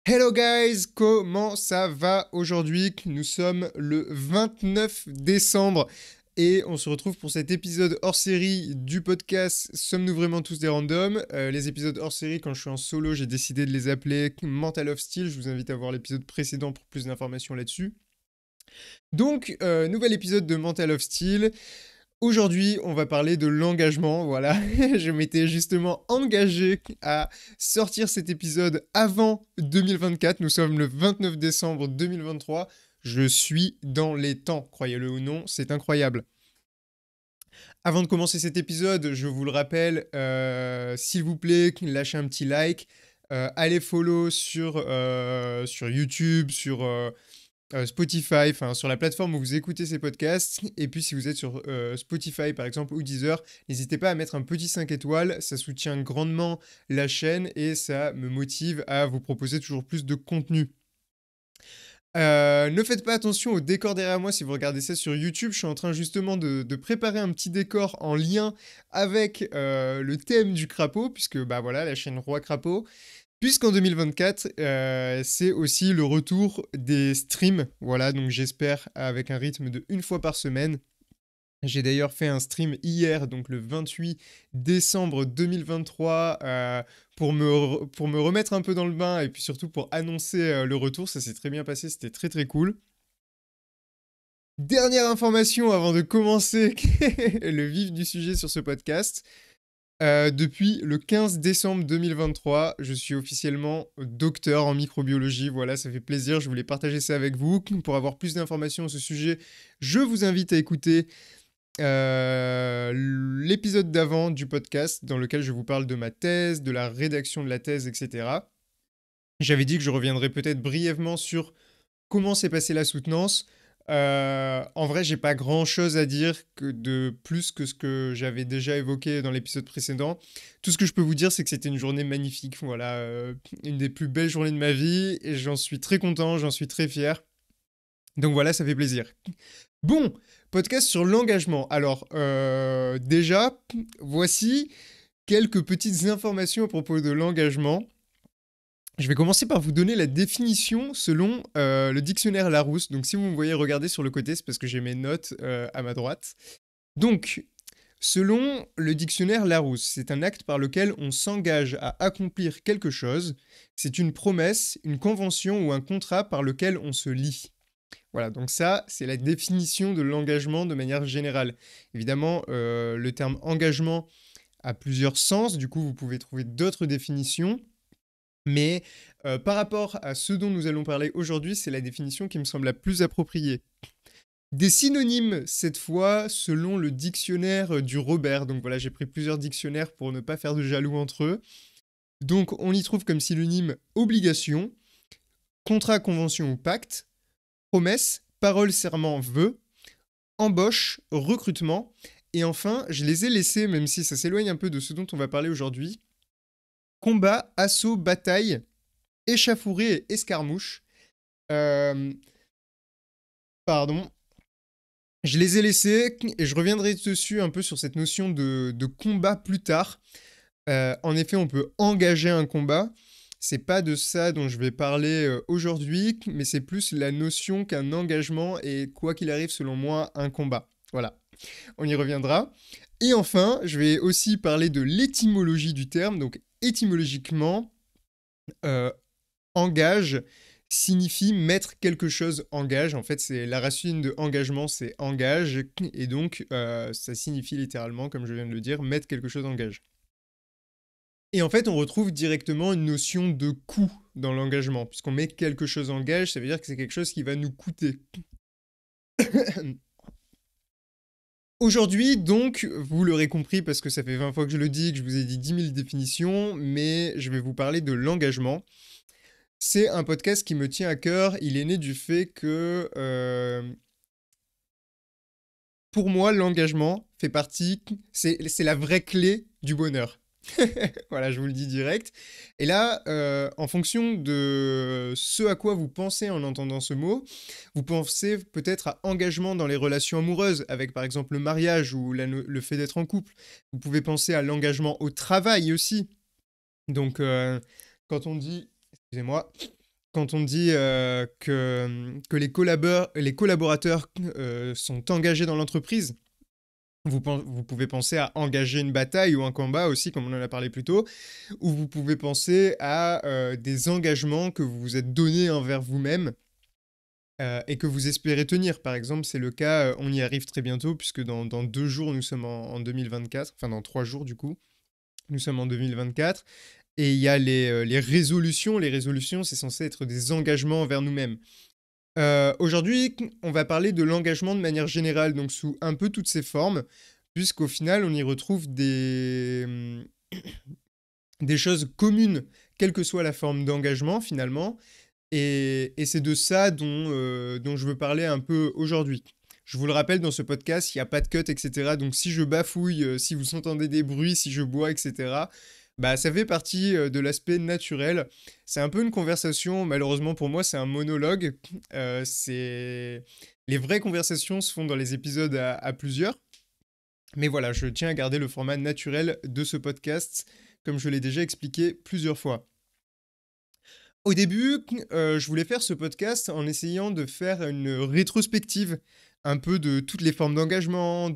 Hello guys, comment ça va aujourd'hui? Nous sommes le 29 décembre et on se retrouve pour cet épisode hors série du podcast Sommes-nous vraiment tous des randoms? Les épisodes hors série, quand je suis en solo, j'ai décidé de les appeler Mental of Steel. Je vous invite à voir l'épisode précédent pour plus d'informations là-dessus. Donc, nouvel épisode de Mental of Steel. Aujourd'hui, on va parler de l'engagement, voilà. Je m'étais justement engagé à sortir cet épisode avant 2024. Nous sommes le 29 décembre 2023. Je suis dans les temps, croyez-le ou non, c'est incroyable. Avant de commencer cet épisode, je vous le rappelle, s'il vous plaît, lâchez un petit like. Allez follow sur YouTube, sur Spotify, enfin sur la plateforme où vous écoutez ces podcasts. Et puis si vous êtes sur Spotify par exemple ou Deezer, n'hésitez pas à mettre un petit 5 étoiles, ça soutient grandement la chaîne et ça me motive à vous proposer toujours plus de contenu. Ne faites pas attention au décor derrière moi si vous regardez ça sur YouTube. Je suis en train justement de préparer un petit décor en lien avec le thème du crapaud, puisque bah voilà, la chaîne Roi Crapaud. Puisqu'en 2024, c'est aussi le retour des streams. Voilà, donc j'espère avec un rythme de une fois par semaine. J'ai d'ailleurs fait un stream hier, donc le 28 décembre 2023, pour me remettre un peu dans le bain et puis surtout pour annoncer le retour. Ça s'est très bien passé, c'était très très cool. Dernière information avant de commencer le vif du sujet sur ce podcast. Depuis le 15 décembre 2023, je suis officiellement docteur en microbiologie. Voilà, ça fait plaisir. Je voulais partager ça avec vous. Pour avoir plus d'informations à ce sujet, je vous invite à écouter l'épisode d'avant du podcast dans lequel je vous parle de ma thèse, de la rédaction de la thèse, etc. J'avais dit que je reviendrais peut-être brièvement sur comment s'est passée la soutenance. En vrai, j'ai pas grand chose à dire de plus que ce que j'avais déjà évoqué dans l'épisode précédent. Tout ce que je peux vous dire, c'est que c'était une journée magnifique. Voilà, une des plus belles journées de ma vie et j'en suis très content, j'en suis très fier. Donc voilà, ça fait plaisir. Bon, podcast sur l'engagement. Alors, déjà, voici quelques petites informations à propos de l'engagement. Je vais commencer par vous donner la définition selon le dictionnaire Larousse. Donc si vous me voyez regarder sur le côté, c'est parce que j'ai mes notes à ma droite. Donc, selon le dictionnaire Larousse, c'est un acte par lequel on s'engage à accomplir quelque chose. C'est une promesse, une convention ou un contrat par lequel on se lie. Voilà, donc ça, c'est la définition de l'engagement de manière générale. Évidemment, le terme engagement a plusieurs sens, du coup, vous pouvez trouver d'autres définitions. Mais par rapport à ce dont nous allons parler aujourd'hui, c'est la définition qui me semble la plus appropriée. Des synonymes, cette fois, selon le dictionnaire du Robert. Donc voilà, j'ai pris plusieurs dictionnaires pour ne pas faire de jaloux entre eux. Donc on y trouve comme synonyme obligation, contrat, convention ou pacte, promesse, parole, serment, vœu, embauche, recrutement. Et enfin, je les ai laissés, même si ça s'éloigne un peu de ce dont on va parler aujourd'hui, combat, assaut, bataille, échauffourée et escarmouche. Euh, pardon. Je les ai laissés et je reviendrai dessus un peu sur cette notion de combat plus tard. En effet, on peut engager un combat. C'est pas de ça dont je vais parler aujourd'hui, mais c'est plus la notion qu'un engagement est, quoi qu'il arrive, selon moi, un combat. Voilà, on y reviendra. Et enfin, je vais aussi parler de l'étymologie du terme. Donc, étymologiquement, euh, engage signifie mettre quelque chose en gage. En fait, c'est la racine de engagement, c'est engage, et donc ça signifie littéralement, comme je viens de le dire, mettre quelque chose en gage. Et en fait, on retrouve directement une notion de coût dans l'engagement, puisqu'on met quelque chose en gage, ça veut dire que c'est quelque chose qui va nous coûter. Aujourd'hui, donc, vous l'aurez compris parce que ça fait 20 fois que je le dis, que je vous ai dit 10 000 définitions, mais je vais vous parler de l'engagement. C'est un podcast qui me tient à cœur. Il est né du fait que, pour moi, l'engagement fait partie, c'est la vraie clé du bonheur. Voilà, je vous le dis direct. Et là, en fonction de ce à quoi vous pensez en entendant ce mot, vous pensez peut-être à engagement dans les relations amoureuses, avec par exemple le mariage ou le fait d'être en couple. Vous pouvez penser à l'engagement au travail aussi. Donc, quand on dit, excusez-moi, quand on dit que les collaborateurs sont engagés dans l'entreprise, vous pouvez penser à engager une bataille ou un combat aussi, comme on en a parlé plus tôt, ou vous pouvez penser à des engagements que vous vous êtes donnés envers vous-même et que vous espérez tenir. Par exemple, c'est le cas, on y arrive très bientôt, puisque dans 2 jours, nous sommes en 2024, enfin dans 3 jours du coup, nous sommes en 2024, et il y a les résolutions. Les résolutions, c'est censé être des engagements envers nous-mêmes. Aujourd'hui, on va parler de l'engagement de manière générale, donc sous un peu toutes ses formes, puisqu'au final, on y retrouve des choses communes, quelle que soit la forme d'engagement finalement, et c'est de ça dont je veux parler un peu aujourd'hui. Je vous le rappelle, dans ce podcast, il n'y a pas de cut, etc. Donc si je bafouille, si vous entendez des bruits, si je bois, etc., bah, ça fait partie de l'aspect naturel. C'est un peu une conversation, malheureusement pour moi, c'est un monologue. Les vraies conversations se font dans les épisodes à plusieurs. Mais voilà, je tiens à garder le format naturel de ce podcast, comme je l'ai déjà expliqué plusieurs fois. Au début, je voulais faire ce podcast en essayant de faire une rétrospective un peu de toutes les formes d'engagement,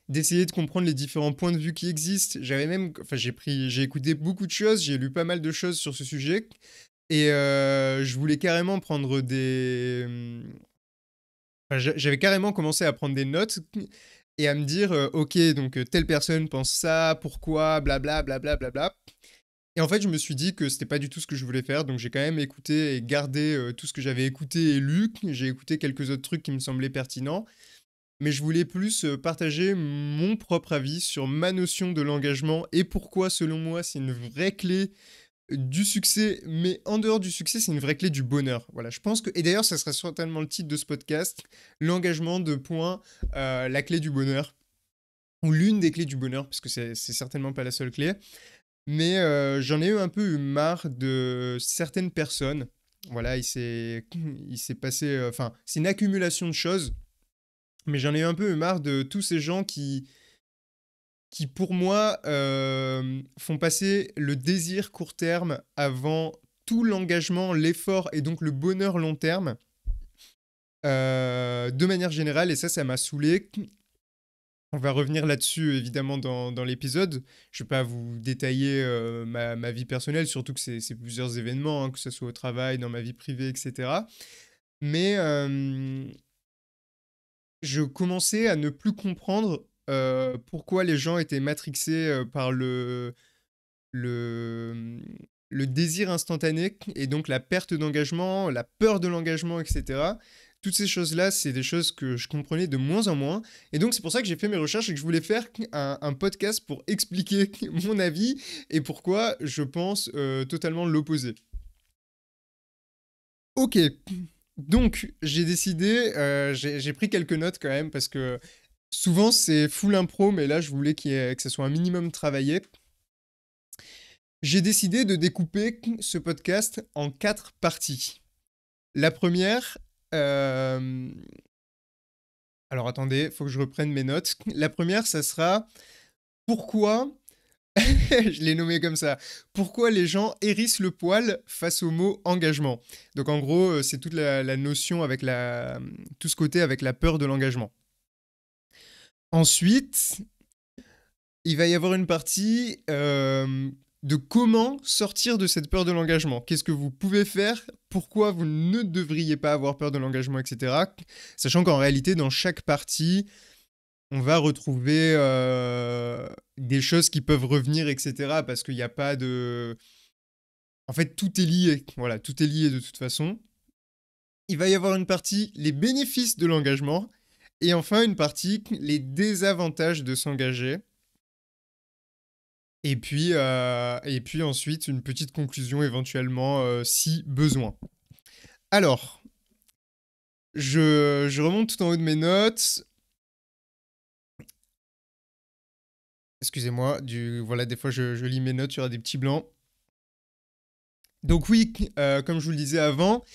d'essayer de comprendre les différents points de vue qui existent. Enfin, j'ai écouté beaucoup de choses, j'ai lu pas mal de choses sur ce sujet, et je voulais carrément prendre enfin, j'avais carrément commencé à prendre des notes et à me dire, ok, donc telle personne pense ça, pourquoi, blabla, blabla, blabla. Et en fait, je me suis dit que c'était pas du tout ce que je voulais faire, donc j'ai quand même écouté et gardé tout ce que j'avais écouté et lu. J'ai écouté quelques autres trucs qui me semblaient pertinents, mais je voulais plus partager mon propre avis sur ma notion de l'engagement et pourquoi, selon moi, c'est une vraie clé du succès, mais en dehors du succès, c'est une vraie clé du bonheur. Voilà, je pense que... Et d'ailleurs, ça sera certainement le titre de ce podcast, l'engagement de point, la clé du bonheur, ou l'une des clés du bonheur, parce que c'est certainement pas la seule clé. Mais j'en ai un peu eu marre de certaines personnes. Voilà, il s'est passé... Enfin, c'est une accumulation de choses, mais j'en ai un peu eu marre de tous ces gens qui pour moi, font passer le désir court terme avant tout l'engagement, l'effort et donc le bonheur long terme, de manière générale, et ça m'a saoulé. On va revenir là-dessus, évidemment, dans l'épisode. Je ne vais pas vous détailler ma vie personnelle, surtout que c'est plusieurs événements, hein, que ce soit au travail, dans ma vie privée, etc. Mais je commençais à ne plus comprendre pourquoi les gens étaient matrixés par le, le désir instantané et donc la perte d'engagement, la peur de l'engagement, etc. Toutes ces choses-là, c'est des choses que je comprenais de moins en moins. Et donc, c'est pour ça que j'ai fait mes recherches et que je voulais faire un podcast pour expliquer mon avis et pourquoi je pense totalement l'opposé. Ok, donc j'ai décidé, j'ai pris quelques notes quand même parce que souvent c'est full impro, mais là je voulais que ça soit un minimum travaillé. J'ai décidé de découper ce podcast en 4 parties. La première, alors attendez, faut que je reprenne mes notes. La première, ça sera pourquoi, je l'ai nommé comme ça, pourquoi les gens hérissent le poil face au mot engagement. Donc en gros, c'est toute la notion avec tout ce côté avec la peur de l'engagement. Ensuite, il va y avoir une partie de comment sortir de cette peur de l'engagement. Qu'est-ce que vous pouvez faire? Pourquoi vous ne devriez pas avoir peur de l'engagement, etc. Sachant qu'en réalité, dans chaque partie, on va retrouver des choses qui peuvent revenir, etc. Parce qu'il n'y a pas de... En fait, tout est lié. Voilà, tout est lié de toute façon. Il va y avoir une partie, les bénéfices de l'engagement. Et enfin, une partie, les désavantages de s'engager. Et puis ensuite, une petite conclusion éventuellement si besoin. Alors, je remonte tout en haut de mes notes. Excusez-moi, voilà, des fois je lis mes notes, il y aura des petits blancs. Donc oui, comme je vous le disais avant,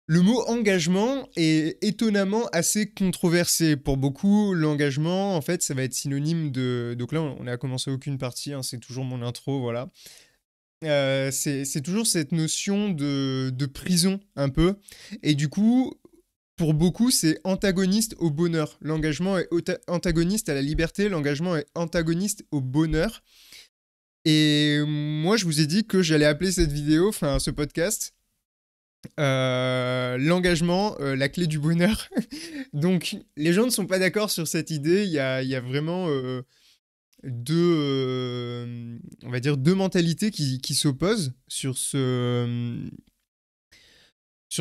le mot engagement est étonnamment assez controversé. Pour beaucoup, l'engagement, en fait, ça va être synonyme de... Donc là, on n'a commencé aucune partie, hein, c'est toujours mon intro, voilà. c'est toujours cette notion de prison, un peu. Et du coup, pour beaucoup, c'est antagoniste au bonheur. L'engagement est antagoniste à la liberté, l'engagement est antagoniste au bonheur. Et moi, je vous ai dit que j'allais appeler cette vidéo, enfin ce podcast, l'engagement, la clé du bonheur. Donc, les gens ne sont pas d'accord sur cette idée. Il y a vraiment on va dire deux mentalités qui s'opposent sur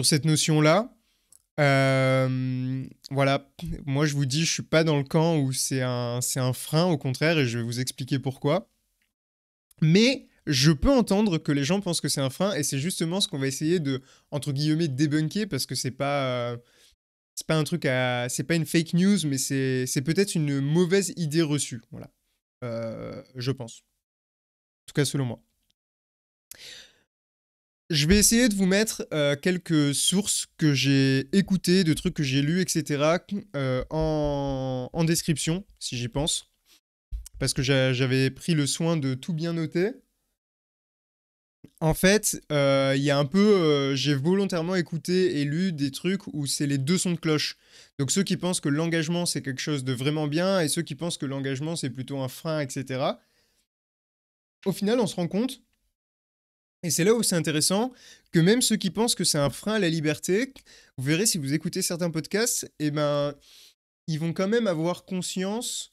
cette notion-là. Voilà, moi je vous dis, je suis pas dans le camp où c'est un frein, au contraire, et je vais vous expliquer pourquoi. Mais je peux entendre que les gens pensent que c'est un frein, et c'est justement ce qu'on va essayer de, entre guillemets, débunker, parce que c'est pas un truc c'est pas une fake news, mais c'est peut-être une mauvaise idée reçue, voilà. Je pense. En tout cas, selon moi. Je vais essayer de vous mettre quelques sources que j'ai écoutées, de trucs que j'ai lus, etc. En description, si j'y pense. Parce que j'avais pris le soin de tout bien noter. En fait, il y a un peu, j'ai volontairement écouté et lu des trucs où c'est les deux sons de cloche. Donc ceux qui pensent que l'engagement c'est quelque chose de vraiment bien et ceux qui pensent que l'engagement c'est plutôt un frein, etc. Au final, on se rend compte, et c'est là où c'est intéressant, que même ceux qui pensent que c'est un frein à la liberté, vous verrez si vous écoutez certains podcasts, eh ben, ils vont quand même avoir conscience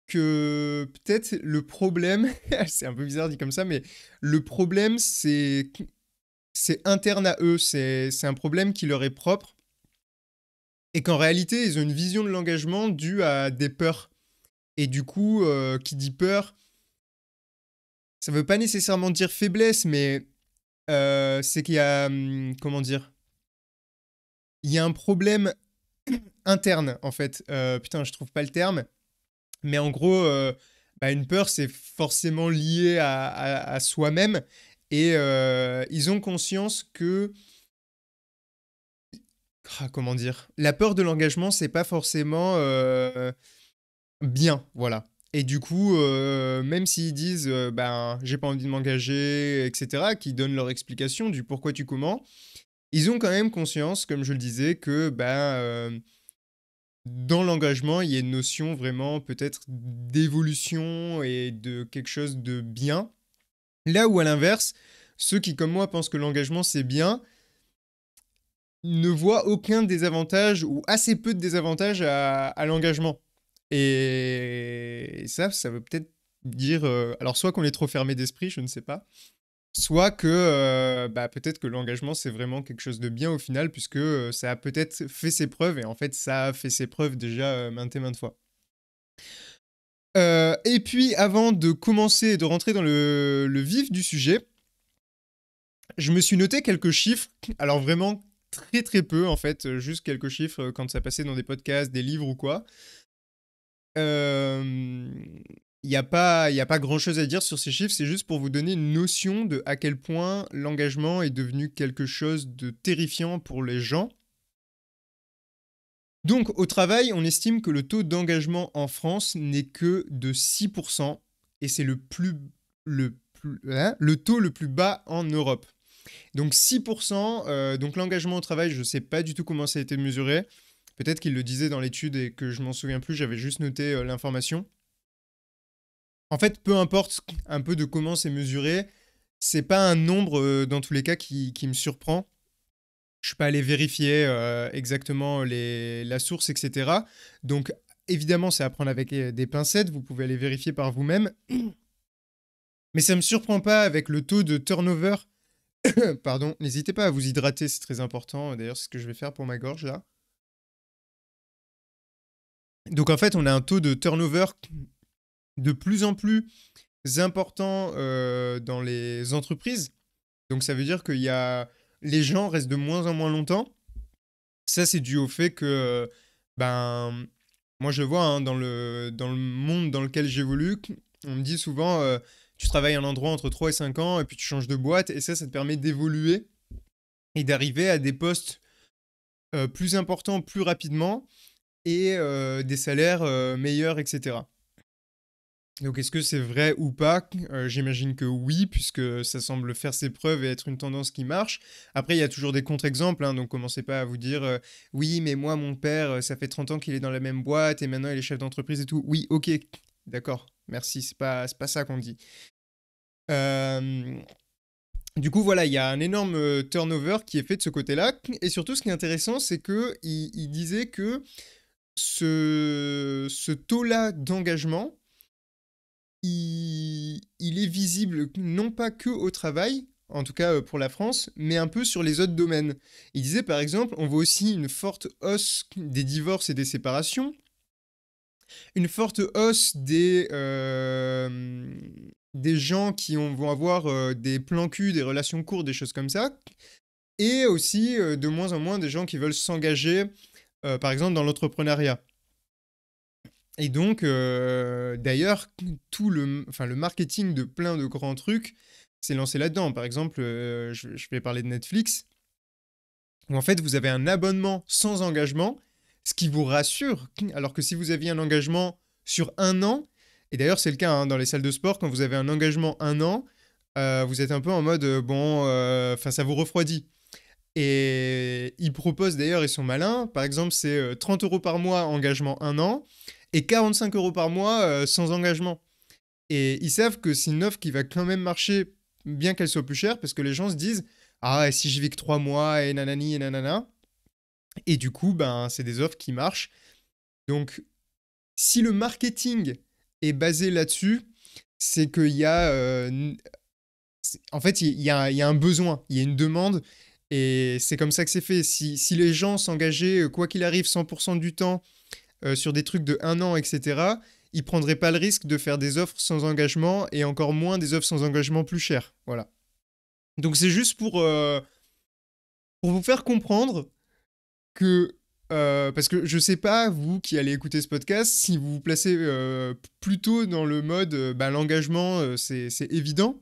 que peut-être le problème, c'est un peu bizarre dit comme ça, mais le problème c'est interne à eux, c'est un problème qui leur est propre, et qu'en réalité, ils ont une vision de l'engagement due à des peurs. Et du coup, qui dit peur, ça veut pas nécessairement dire faiblesse, mais c'est qu'il y a, comment dire, il y a un problème interne, en fait. Putain, je trouve pas le terme. Mais en gros, bah, une peur, c'est forcément lié à soi-même. Et ils ont conscience que, comment dire, la peur de l'engagement, c'est pas forcément bien, voilà. Et du coup, même s'ils disent, ben, j'ai pas envie de m'engager, etc., qui donnent leur explication du pourquoi tu comment, ils ont quand même conscience, comme je le disais, que ben, dans l'engagement, il y a une notion vraiment peut-être d'évolution et de quelque chose de bien. Là où à l'inverse, ceux qui comme moi pensent que l'engagement c'est bien, ne voient aucun désavantage ou assez peu de désavantages à l'engagement. Et ça veut peut-être dire, alors soit qu'on est trop fermé d'esprit, je ne sais pas, soit que bah, peut-être que l'engagement c'est vraiment quelque chose de bien au final, puisque ça a peut-être fait ses preuves, et en fait ça a fait ses preuves déjà maintes et maintes fois. Et puis avant de commencer et de rentrer dans le vif du sujet, je me suis noté quelques chiffres, alors vraiment très très peu en fait, juste quelques chiffres quand ça passait dans des podcasts, des livres ou quoi. Il y a pas grand-chose à dire sur ces chiffres, c'est juste pour vous donner une notion de à quel point l'engagement est devenu quelque chose de terrifiant pour les gens. Donc, au travail, on estime que le taux d'engagement en France n'est que de 6%, et c'est le taux le plus bas en Europe. Donc 6%, donc l'engagement au travail, je ne sais pas du tout comment ça a été mesuré. Peut-être qu'il le disait dans l'étude et que je m'en souviens plus, j'avais juste noté l'information. En fait, peu importe un peu de comment c'est mesuré, c'est pas un nombre dans tous les cas qui me surprend. Je suis pas allé vérifier exactement la source, etc. Donc évidemment, c'est à prendre avec des pincettes, vous pouvez aller vérifier par vous-même. Mais ça me surprend pas avec le taux de turnover. Pardon, n'hésitez pas à vous hydrater, c'est très important. D'ailleurs, c'est ce que je vais faire pour ma gorge là. Donc en fait, on a un taux de turnover de plus en plus important dans les entreprises. Donc ça veut dire qu'il y a les gens restent de moins en moins longtemps. Ça, c'est dû au fait que, ben, moi je le vois hein, dans le monde dans lequel j'évolue, on me dit souvent, tu travailles à un endroit entre 3 et 5 ans et puis tu changes de boîte et ça te permet d'évoluer et d'arriver à des postes plus importants plus rapidement et des salaires meilleurs, etc. Donc est-ce que c'est vrai ou pas? J'imagine que oui, puisque ça semble faire ses preuves et être une tendance qui marche. Après, il y a toujours des contre-exemples, hein, donc commencez pas à vous dire, «Oui, mais moi, mon père, ça fait 30 ans qu'il est dans la même boîte et maintenant il est chef d'entreprise et tout». Oui, OK, d'accord, merci, c'est pas ça qu'on dit. Hem, du coup, voilà, il y a un énorme, turnover qui est fait de ce côté-là et surtout ce qui est intéressant, c'est qu'il disait que ce taux-là d'engagement, il est visible non pas que au travail, en tout cas pour la France, mais un peu sur les autres domaines. Il disait par exemple, on voit aussi une forte hausse des divorces et des séparations, une forte hausse des gens qui vont avoir des plans cul, des relations courtes, des choses comme ça, et aussi de moins en moins des gens qui veulent s'engager, par exemple, dans l'entrepreneuriat. Et donc, d'ailleurs, le marketing de plein de grands trucs s'est lancé là-dedans. Par exemple, je vais parler de Netflix, où en fait, vous avez un abonnement sans engagement, ce qui vous rassure, alors que si vous aviez un engagement sur un an, et d'ailleurs c'est le cas hein, dans les salles de sport, quand vous avez un engagement un an, vous êtes un peu en mode, bon, enfin ça vous refroidit. Et ils proposent d'ailleurs, ils sont malins, par exemple c'est 30 euros par mois engagement un an, et 45 euros par mois sans engagement. Et ils savent que c'est une offre qui va quand même marcher, bien qu'elle soit plus chère, parce que les gens se disent ah, et si je vis que 3 mois, et nanani, et nanana. Et du coup, ben, c'est des offres qui marchent. Donc, si le marketing est basé là-dessus, c'est qu'il y a. En fait, il y a un besoin, il y a une demande, et c'est comme ça que c'est fait. Si les gens s'engageaient, quoi qu'il arrive, 100% du temps sur des trucs de un an, etc., ils prendraient pas le risque de faire des offres sans engagement et encore moins des offres sans engagement plus chères. Voilà. Donc c'est juste pour vous faire comprendre que parce que je sais pas, vous qui allez écouter ce podcast, si vous vous placez plutôt dans le mode bah, l'engagement, c'est évident.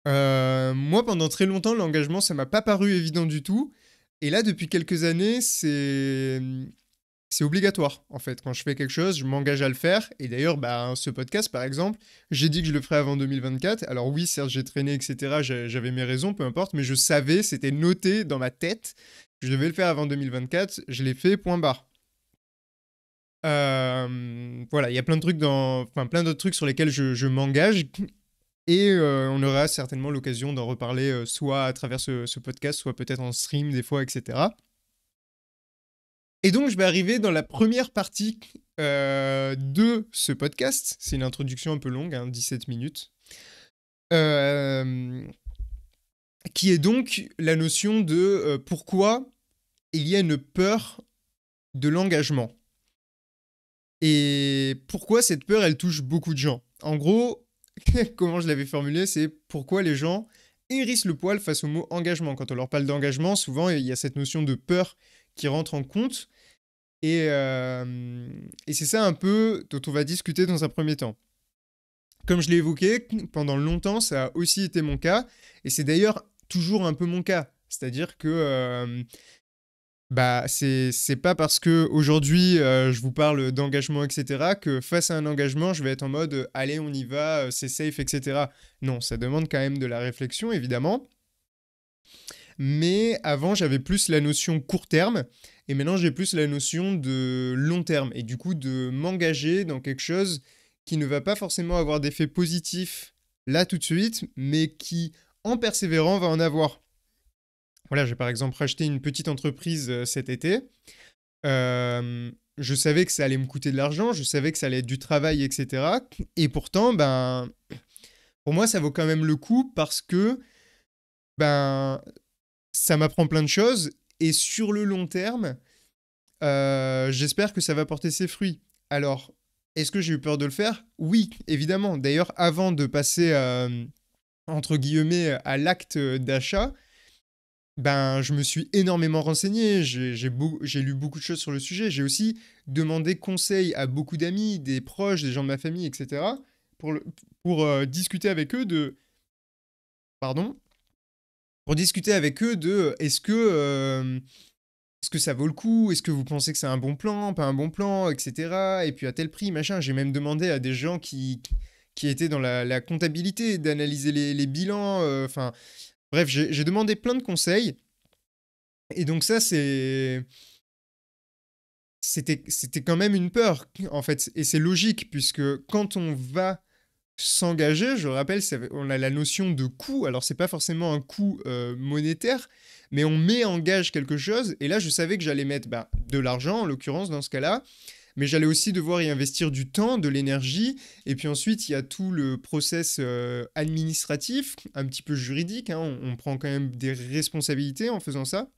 Moi, pendant très longtemps, l'engagement, ça m'a pas paru évident du tout. Et là, depuis quelques années, c'est obligatoire, en fait. Quand je fais quelque chose, je m'engage à le faire. Et d'ailleurs, bah, ce podcast, par exemple, j'ai dit que je le ferais avant 2024. Alors oui, certes, j'ai traîné, etc. J'avais mes raisons, peu importe, mais je savais, c'était noté dans ma tête, que je devais le faire avant 2024. Je l'ai fait, point barre. Voilà, il y a plein de trucs enfin, plein d'autres trucs sur lesquels je m'engage. Et on aura certainement l'occasion d'en reparler soit à travers ce podcast, soit peut-être en stream des fois, etc. Et donc, je vais arriver dans la première partie de ce podcast. C'est une introduction un peu longue, hein, 17 minutes. Euh, qui est donc la notion de pourquoi il y a une peur de l'engagement. Et pourquoi cette peur, elle touche beaucoup de gens. En gros, comment je l'avais formulé, c'est pourquoi les gens hérissent le poil face au mot engagement. Quand on leur parle d'engagement, souvent, il y a cette notion de peur qui rentre en compte. Et c'est ça un peu dont on va discuter dans un premier temps. Comme je l'ai évoqué, pendant longtemps, ça a aussi été mon cas, et c'est d'ailleurs toujours un peu mon cas. C'est-à-dire que bah, c'est pas parce que aujourd'hui je vous parle d'engagement, etc., que face à un engagement, je vais être en mode allez, on y va, c'est safe, etc. Non, ça demande quand même de la réflexion, évidemment. Mais avant, j'avais plus la notion court terme, et maintenant j'ai plus la notion de long terme, et du coup de m'engager dans quelque chose qui ne va pas forcément avoir d'effet positif là tout de suite, mais qui, en persévérant, va en avoir. Voilà, j'ai par exemple racheté une petite entreprise cet été. Je savais que ça allait me coûter de l'argent, je savais que ça allait être du travail, etc. Et pourtant, ben, pour moi, ça vaut quand même le coup parce que ben, ça m'apprend plein de choses, et sur le long terme, j'espère que ça va porter ses fruits. Alors, est-ce que j'ai eu peur de le faire? Oui, évidemment. D'ailleurs, avant de passer, entre guillemets, à l'acte d'achat, ben, je me suis énormément renseigné, j'ai lu beaucoup de choses sur le sujet. J'ai aussi demandé conseil à beaucoup d'amis, des proches, des gens de ma famille, etc., pour, discuter avec eux de... Pardon? Pour discuter avec eux de est-ce que est-ce que ça vaut le coup? Est-ce que vous pensez que c'est un bon plan, pas un bon plan, et cetera? Et puis à tel prix, machin. J'ai même demandé à des gens qui étaient dans la comptabilité d'analyser les bilans, enfin bref, j'ai demandé plein de conseils et donc ça, c'était quand même une peur, en fait et c'est logique puisque quand on va s'engager, je rappelle, on a la notion de coût. Alors, c'est pas forcément un coût monétaire, mais on met en gage quelque chose. Et là, je savais que j'allais mettre de l'argent, en l'occurrence, dans ce cas-là. Mais j'allais aussi devoir y investir du temps, de l'énergie. Et puis ensuite, il y a tout le process administratif, un petit peu juridique, hein. On prend quand même des responsabilités en faisant ça.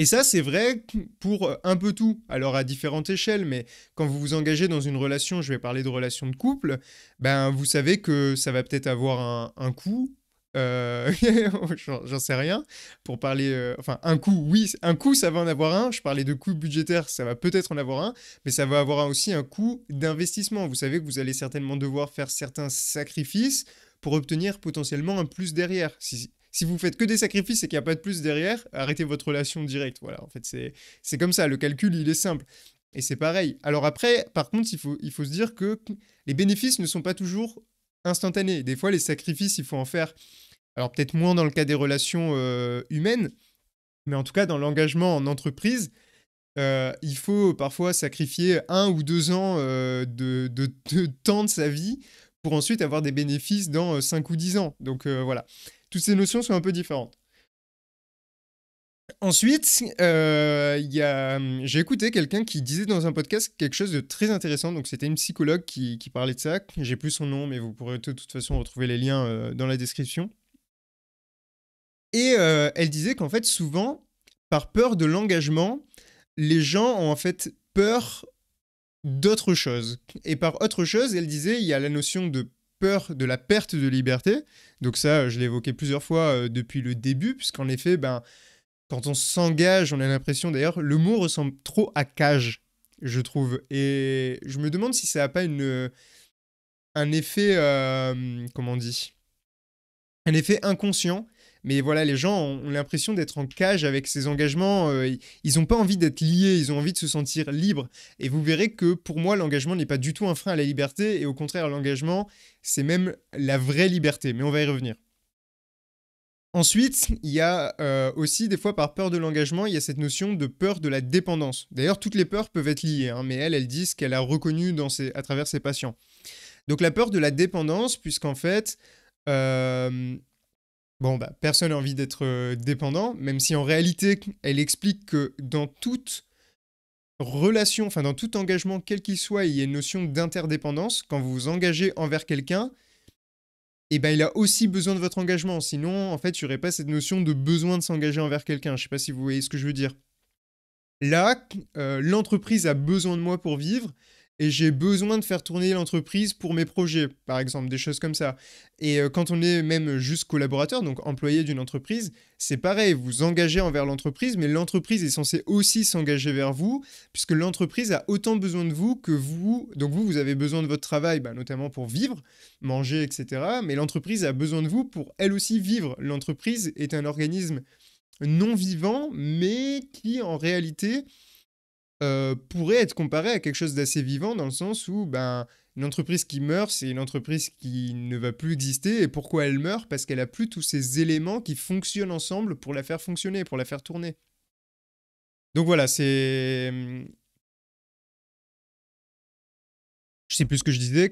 Et ça, c'est vrai pour un peu tout, alors à différentes échelles, mais quand vous vous engagez dans une relation, je vais parler de relation de couple, ben vous savez que ça va peut-être avoir un coût, euh, j'en sais rien, pour parler, enfin un coût, oui, un coût ça va en avoir un, je parlais de coût budgétaire, ça va peut-être en avoir un, mais ça va avoir aussi un coût d'investissement. Vous savez que vous allez certainement devoir faire certains sacrifices pour obtenir potentiellement un plus derrière. Si vous faites que des sacrifices et qu'il n'y a pas de plus derrière, arrêtez votre relation directe. Voilà, en fait, c'est comme ça. Le calcul, il est simple. Et c'est pareil. Alors après, par contre, il faut se dire que les bénéfices ne sont pas toujours instantanés. Des fois, les sacrifices, il faut en faire. Alors peut-être moins dans le cas des relations humaines, mais en tout cas, dans l'engagement en entreprise, il faut parfois sacrifier 1 ou 2 ans de temps de sa vie pour ensuite avoir des bénéfices dans 5 ou 10 ans. Donc voilà, toutes ces notions sont un peu différentes. Ensuite, j'ai écouté quelqu'un qui disait dans un podcast quelque chose de très intéressant. Donc c'était une psychologue qui parlait de ça. J'ai plus son nom, mais vous pourrez de toute façon retrouver les liens dans la description. Et elle disait qu'en fait, souvent, par peur de l'engagement, les gens ont en fait peur d'autre chose. Et par autre chose, elle disait, il y a la notion de peur de la perte de liberté. Donc ça, je l'ai évoqué plusieurs fois depuis le début, puisqu'en effet, quand on s'engage, on a l'impression, d'ailleurs, le mot ressemble trop à cage, je trouve. Et je me demande si ça n'a pas un effet, comment on dit, un effet inconscient. Mais voilà, les gens ont l'impression d'être en cage avec ces engagements. Ils n'ont pas envie d'être liés, ils ont envie de se sentir libres. Et vous verrez que pour moi, l'engagement n'est pas du tout un frein à la liberté. Et au contraire, l'engagement, c'est même la vraie liberté. Mais on va y revenir. Ensuite, il y a aussi des fois par peur de l'engagement, il y a cette notion de peur de la dépendance. D'ailleurs, toutes les peurs peuvent être liées, hein, mais elle dit ce qu'elle a reconnu à travers ses patients. Donc la peur de la dépendance, puisqu'en fait, euh, personne n'a envie d'être dépendant, même si en réalité, elle explique que dans toute relation, enfin dans tout engagement, quel qu'il soit, il y a une notion d'interdépendance. Quand vous vous engagez envers quelqu'un, et ben il a aussi besoin de votre engagement. Sinon, en fait, il n'y aurait pas cette notion de besoin de s'engager envers quelqu'un. Je ne sais pas si vous voyez ce que je veux dire. Là, l'entreprise a besoin de moi pour vivre et j'ai besoin de faire tourner l'entreprise pour mes projets, par exemple, des choses comme ça. Et quand on est même juste collaborateur, donc employé d'une entreprise, c'est pareil, vous engagez envers l'entreprise, mais l'entreprise est censée aussi s'engager vers vous, puisque l'entreprise a autant besoin de vous que vous. Donc vous avez besoin de votre travail, notamment pour vivre, manger, etc. Mais l'entreprise a besoin de vous pour elle aussi vivre. L'entreprise est un organisme non vivant, mais qui en réalité pourrait être comparé à quelque chose d'assez vivant dans le sens où une entreprise qui meurt, c'est une entreprise qui ne va plus exister. Et pourquoi elle meurt? Parce qu'elle a plus tous ces éléments qui fonctionnent ensemble pour la faire fonctionner, pour la faire tourner. Donc voilà, c'est... Je sais plus ce que je disais,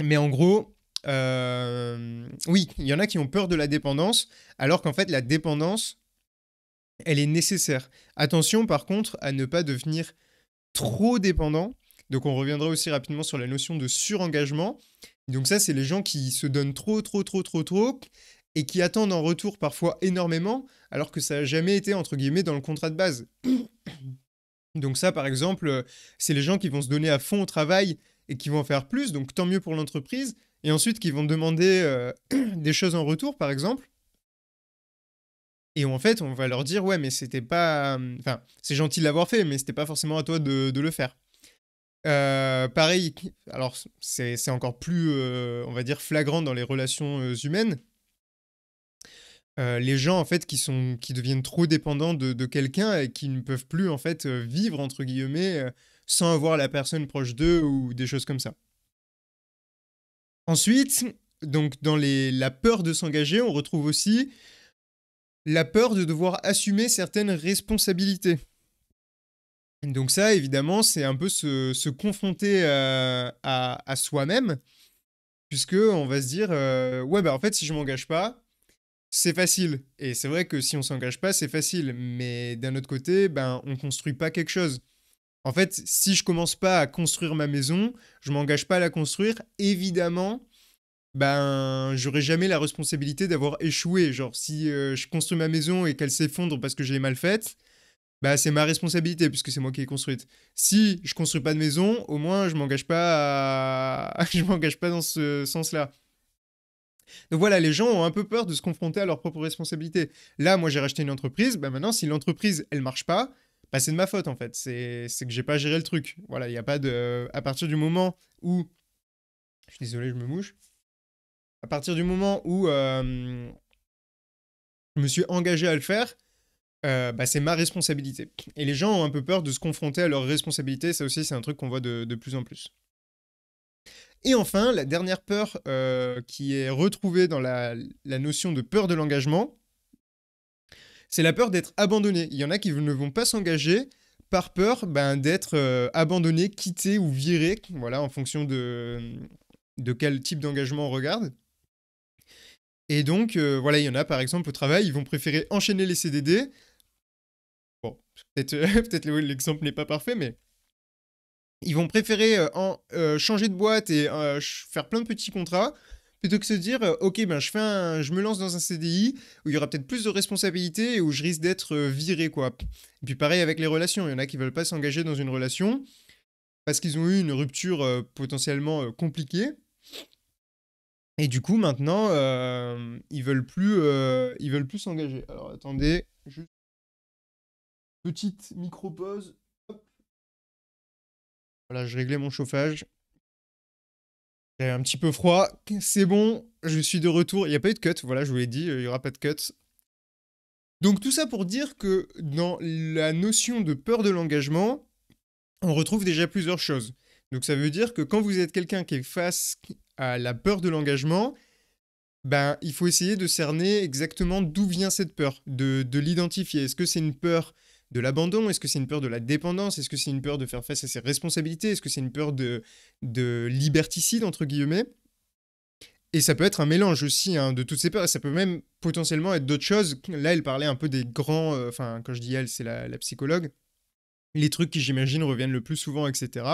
mais en gros, oui, il y en a qui ont peur de la dépendance, alors qu'en fait la dépendance, elle est nécessaire. Attention par contre à ne pas devenir trop dépendant. Donc on reviendra aussi rapidement sur la notion de surengagement. Donc ça, c'est les gens qui se donnent trop, trop, trop, trop, trop, et qui attendent en retour parfois énormément, alors que ça n'a jamais été, entre guillemets, dans le contrat de base. Donc ça, par exemple, c'est les gens qui vont se donner à fond au travail et qui vont en faire plus, donc tant mieux pour l'entreprise, et ensuite qui vont demander des choses en retour, par exemple. Et en fait, on va leur dire, ouais, mais c'était pas... Enfin, c'est gentil de l'avoir fait, mais c'était pas forcément à toi de le faire. Pareil, alors c'est encore plus, on va dire, flagrant dans les relations humaines. Les gens, en fait, qui deviennent trop dépendants de quelqu'un et qui ne peuvent plus, en fait, «vivre» entre guillemets, sans avoir la personne proche d'eux ou des choses comme ça. Ensuite, donc dans la peur de s'engager, on retrouve aussi la peur de devoir assumer certaines responsabilités. Donc ça, évidemment, c'est un peu se confronter, à soi-même, puisque on va se dire, «Ouais, bah, en fait, si je m'engage pas, c'est facile». Et c'est vrai que si on s'engage pas, c'est facile, mais d'un autre côté, ben, on construit pas quelque chose. En fait, si je commence pas à construire ma maison, je m'engage pas à la construire, évidemment, ben, j'aurai jamais la responsabilité d'avoir échoué. Genre, si je construis ma maison et qu'elle s'effondre parce que je l'ai mal faite, bah, c'est ma responsabilité puisque c'est moi qui l'ai construite. Si je construis pas de maison, au moins je m'engage pas je m'engage pas dans ce sens-là. Donc voilà, les gens ont un peu peur de se confronter à leurs propres responsabilités. Là, moi, j'ai racheté une entreprise. Bah maintenant, si l'entreprise, elle marche pas, bah, c'est de ma faute en fait. C'est que j'ai pas géré le truc. Voilà, il y a pas de. À partir du moment où. Je suis désolé, je me mouche. À partir du moment où je me suis engagé à le faire, bah, c'est ma responsabilité. Et les gens ont un peu peur de se confronter à leurs responsabilités. Ça aussi, c'est un truc qu'on voit de plus en plus. Et enfin, la dernière peur qui est retrouvée dans la notion de peur de l'engagement, c'est la peur d'être abandonné. Il y en a qui ne vont pas s'engager par peur ben, d'être abandonné, quitté ou viré, voilà, en fonction de quel type d'engagement on regarde. Et donc, voilà, il y en a par exemple au travail, ils vont préférer enchaîner les CDD. Bon, peut-être l'exemple n'est pas parfait, mais ils vont préférer changer de boîte et faire plein de petits contrats plutôt que se dire ok ben je me lance dans un CDI où il y aura peut-être plus de responsabilités et où je risque d'être viré quoi. Et puis pareil avec les relations, il y en a qui veulent pas s'engager dans une relation parce qu'ils ont eu une rupture potentiellement compliquée et du coup maintenant ils veulent plus s'engager. Alors attendez, juste petite micro pause. Voilà, je réglais mon chauffage. J'avais un petit peu froid. C'est bon, je suis de retour. Il n'y a pas eu de cut, voilà, je vous l'ai dit, il n'y aura pas de cut. Donc tout ça pour dire que dans la notion de peur de l'engagement, on retrouve déjà plusieurs choses. Donc ça veut dire que quand vous êtes quelqu'un qui est face à la peur de l'engagement, ben, il faut essayer de cerner exactement d'où vient cette peur, de l'identifier. Est-ce que c'est une peur de l'abandon? Est-ce que c'est une peur de la dépendance? Est-ce que c'est une peur de faire face à ses responsabilités? Est-ce que c'est une peur de liberticide, entre guillemets? Et ça peut être un mélange aussi hein, de toutes ces peurs. Ça peut même potentiellement être d'autres choses. Là, elle parlait un peu des grands... Enfin, quand je dis elle, c'est la psychologue. Les trucs qui, j'imagine, reviennent le plus souvent, etc.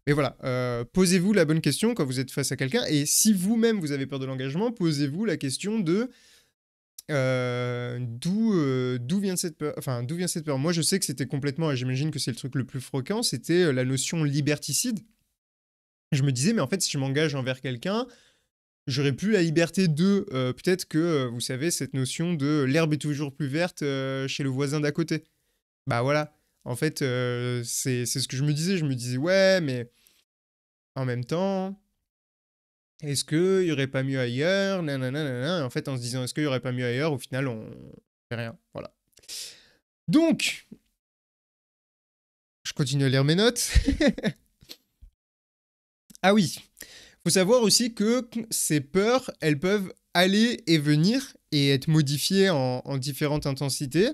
Mais voilà, posez-vous la bonne question quand vous êtes face à quelqu'un. Et si vous-même, vous avez peur de l'engagement, posez-vous la question de d'où vient cette peur. Enfin, d'où vient cette peur. Moi, je sais que c'était complètement, et j'imagine que c'est le truc le plus fréquent, c'était la notion liberticide. Je me disais, mais en fait, si je m'engage envers quelqu'un, j'aurais plus la liberté de, peut-être que, vous savez, cette notion de l'herbe est toujours plus verte chez le voisin d'à côté. Bah voilà, en fait, c'est ce que je me disais. Je me disais, ouais, mais en même temps, est-ce qu'il y aurait pas mieux ailleurs? Nanana, nanana. Et en fait, en se disant, est-ce qu'il y aurait pas mieux ailleurs? Au final, on fait rien. Voilà. Donc, je continue à lire mes notes. Ah oui, faut savoir aussi que ces peurs, elles peuvent aller et venir et être modifiées en différentes intensités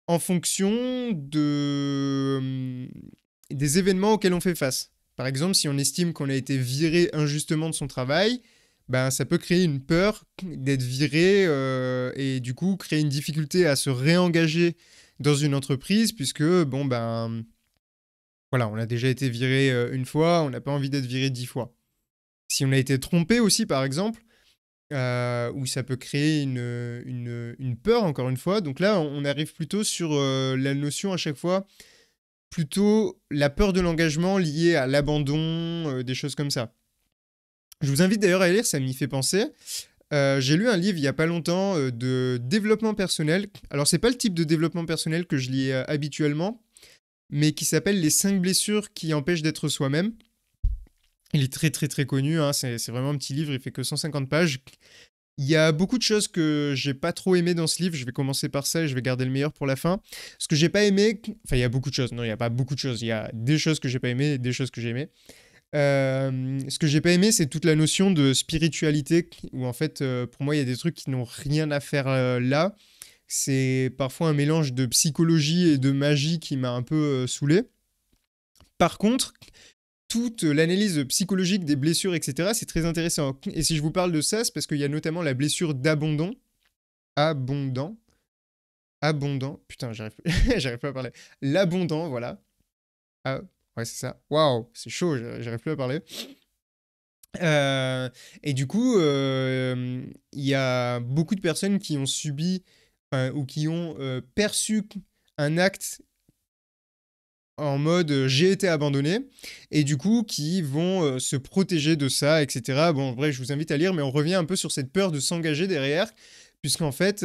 en fonction des événements auxquels on fait face. Par exemple, si on estime qu'on a été viré injustement de son travail, ben, ça peut créer une peur d'être viré et du coup créer une difficulté à se réengager dans une entreprise puisque, bon, ben, voilà, on a déjà été viré une fois, on n'a pas envie d'être viré 10 fois. Si on a été trompé aussi, par exemple, où ça peut créer une peur, encore une fois. Donc là, on arrive plutôt sur la notion à chaque fois, plutôt la peur de l'engagement liée à l'abandon, des choses comme ça. Je vous invite d'ailleurs à lire, ça m'y fait penser. J'ai lu un livre il y a pas longtemps de développement personnel. Alors c'est pas le type de développement personnel que je lis habituellement, mais qui s'appelle Les 5 blessures qui empêchent d'être soi-même. Il est très très très connu, hein, c'est vraiment un petit livre, il fait que 150 pages. Il y a beaucoup de choses que j'ai pas trop aimé dans ce livre. Je vais commencer par ça et je vais garder le meilleur pour la fin. Ce que j'ai pas aimé, enfin il y a beaucoup de choses. Non, il y a pas beaucoup de choses. Il y a des choses que j'ai pas aimé et des choses que j'ai aimé. Ce que j'ai pas aimé, c'est toute la notion de spiritualité où en fait, pour moi, il y a des trucs qui n'ont rien à faire là. C'est parfois un mélange de psychologie et de magie qui m'a un peu saoulé. Par contre, toute l'analyse psychologique des blessures, etc., c'est très intéressant. Et si je vous parle de ça, c'est parce qu'il y a notamment la blessure d'abandon. Abondant. Abondant. Putain, j'arrive j'arrive pas à parler. L'abondant, voilà. Ah, ouais, c'est ça. Waouh, c'est chaud, j'arrive plus à parler. Et du coup, il y a beaucoup de personnes qui ont subi ou qui ont perçu un acte en mode j'ai été abandonné et du coup qui vont se protéger de ça, etc. Bon, en vrai, je vous invite à lire, mais on revient un peu sur cette peur de s'engager derrière, puisqu'en fait,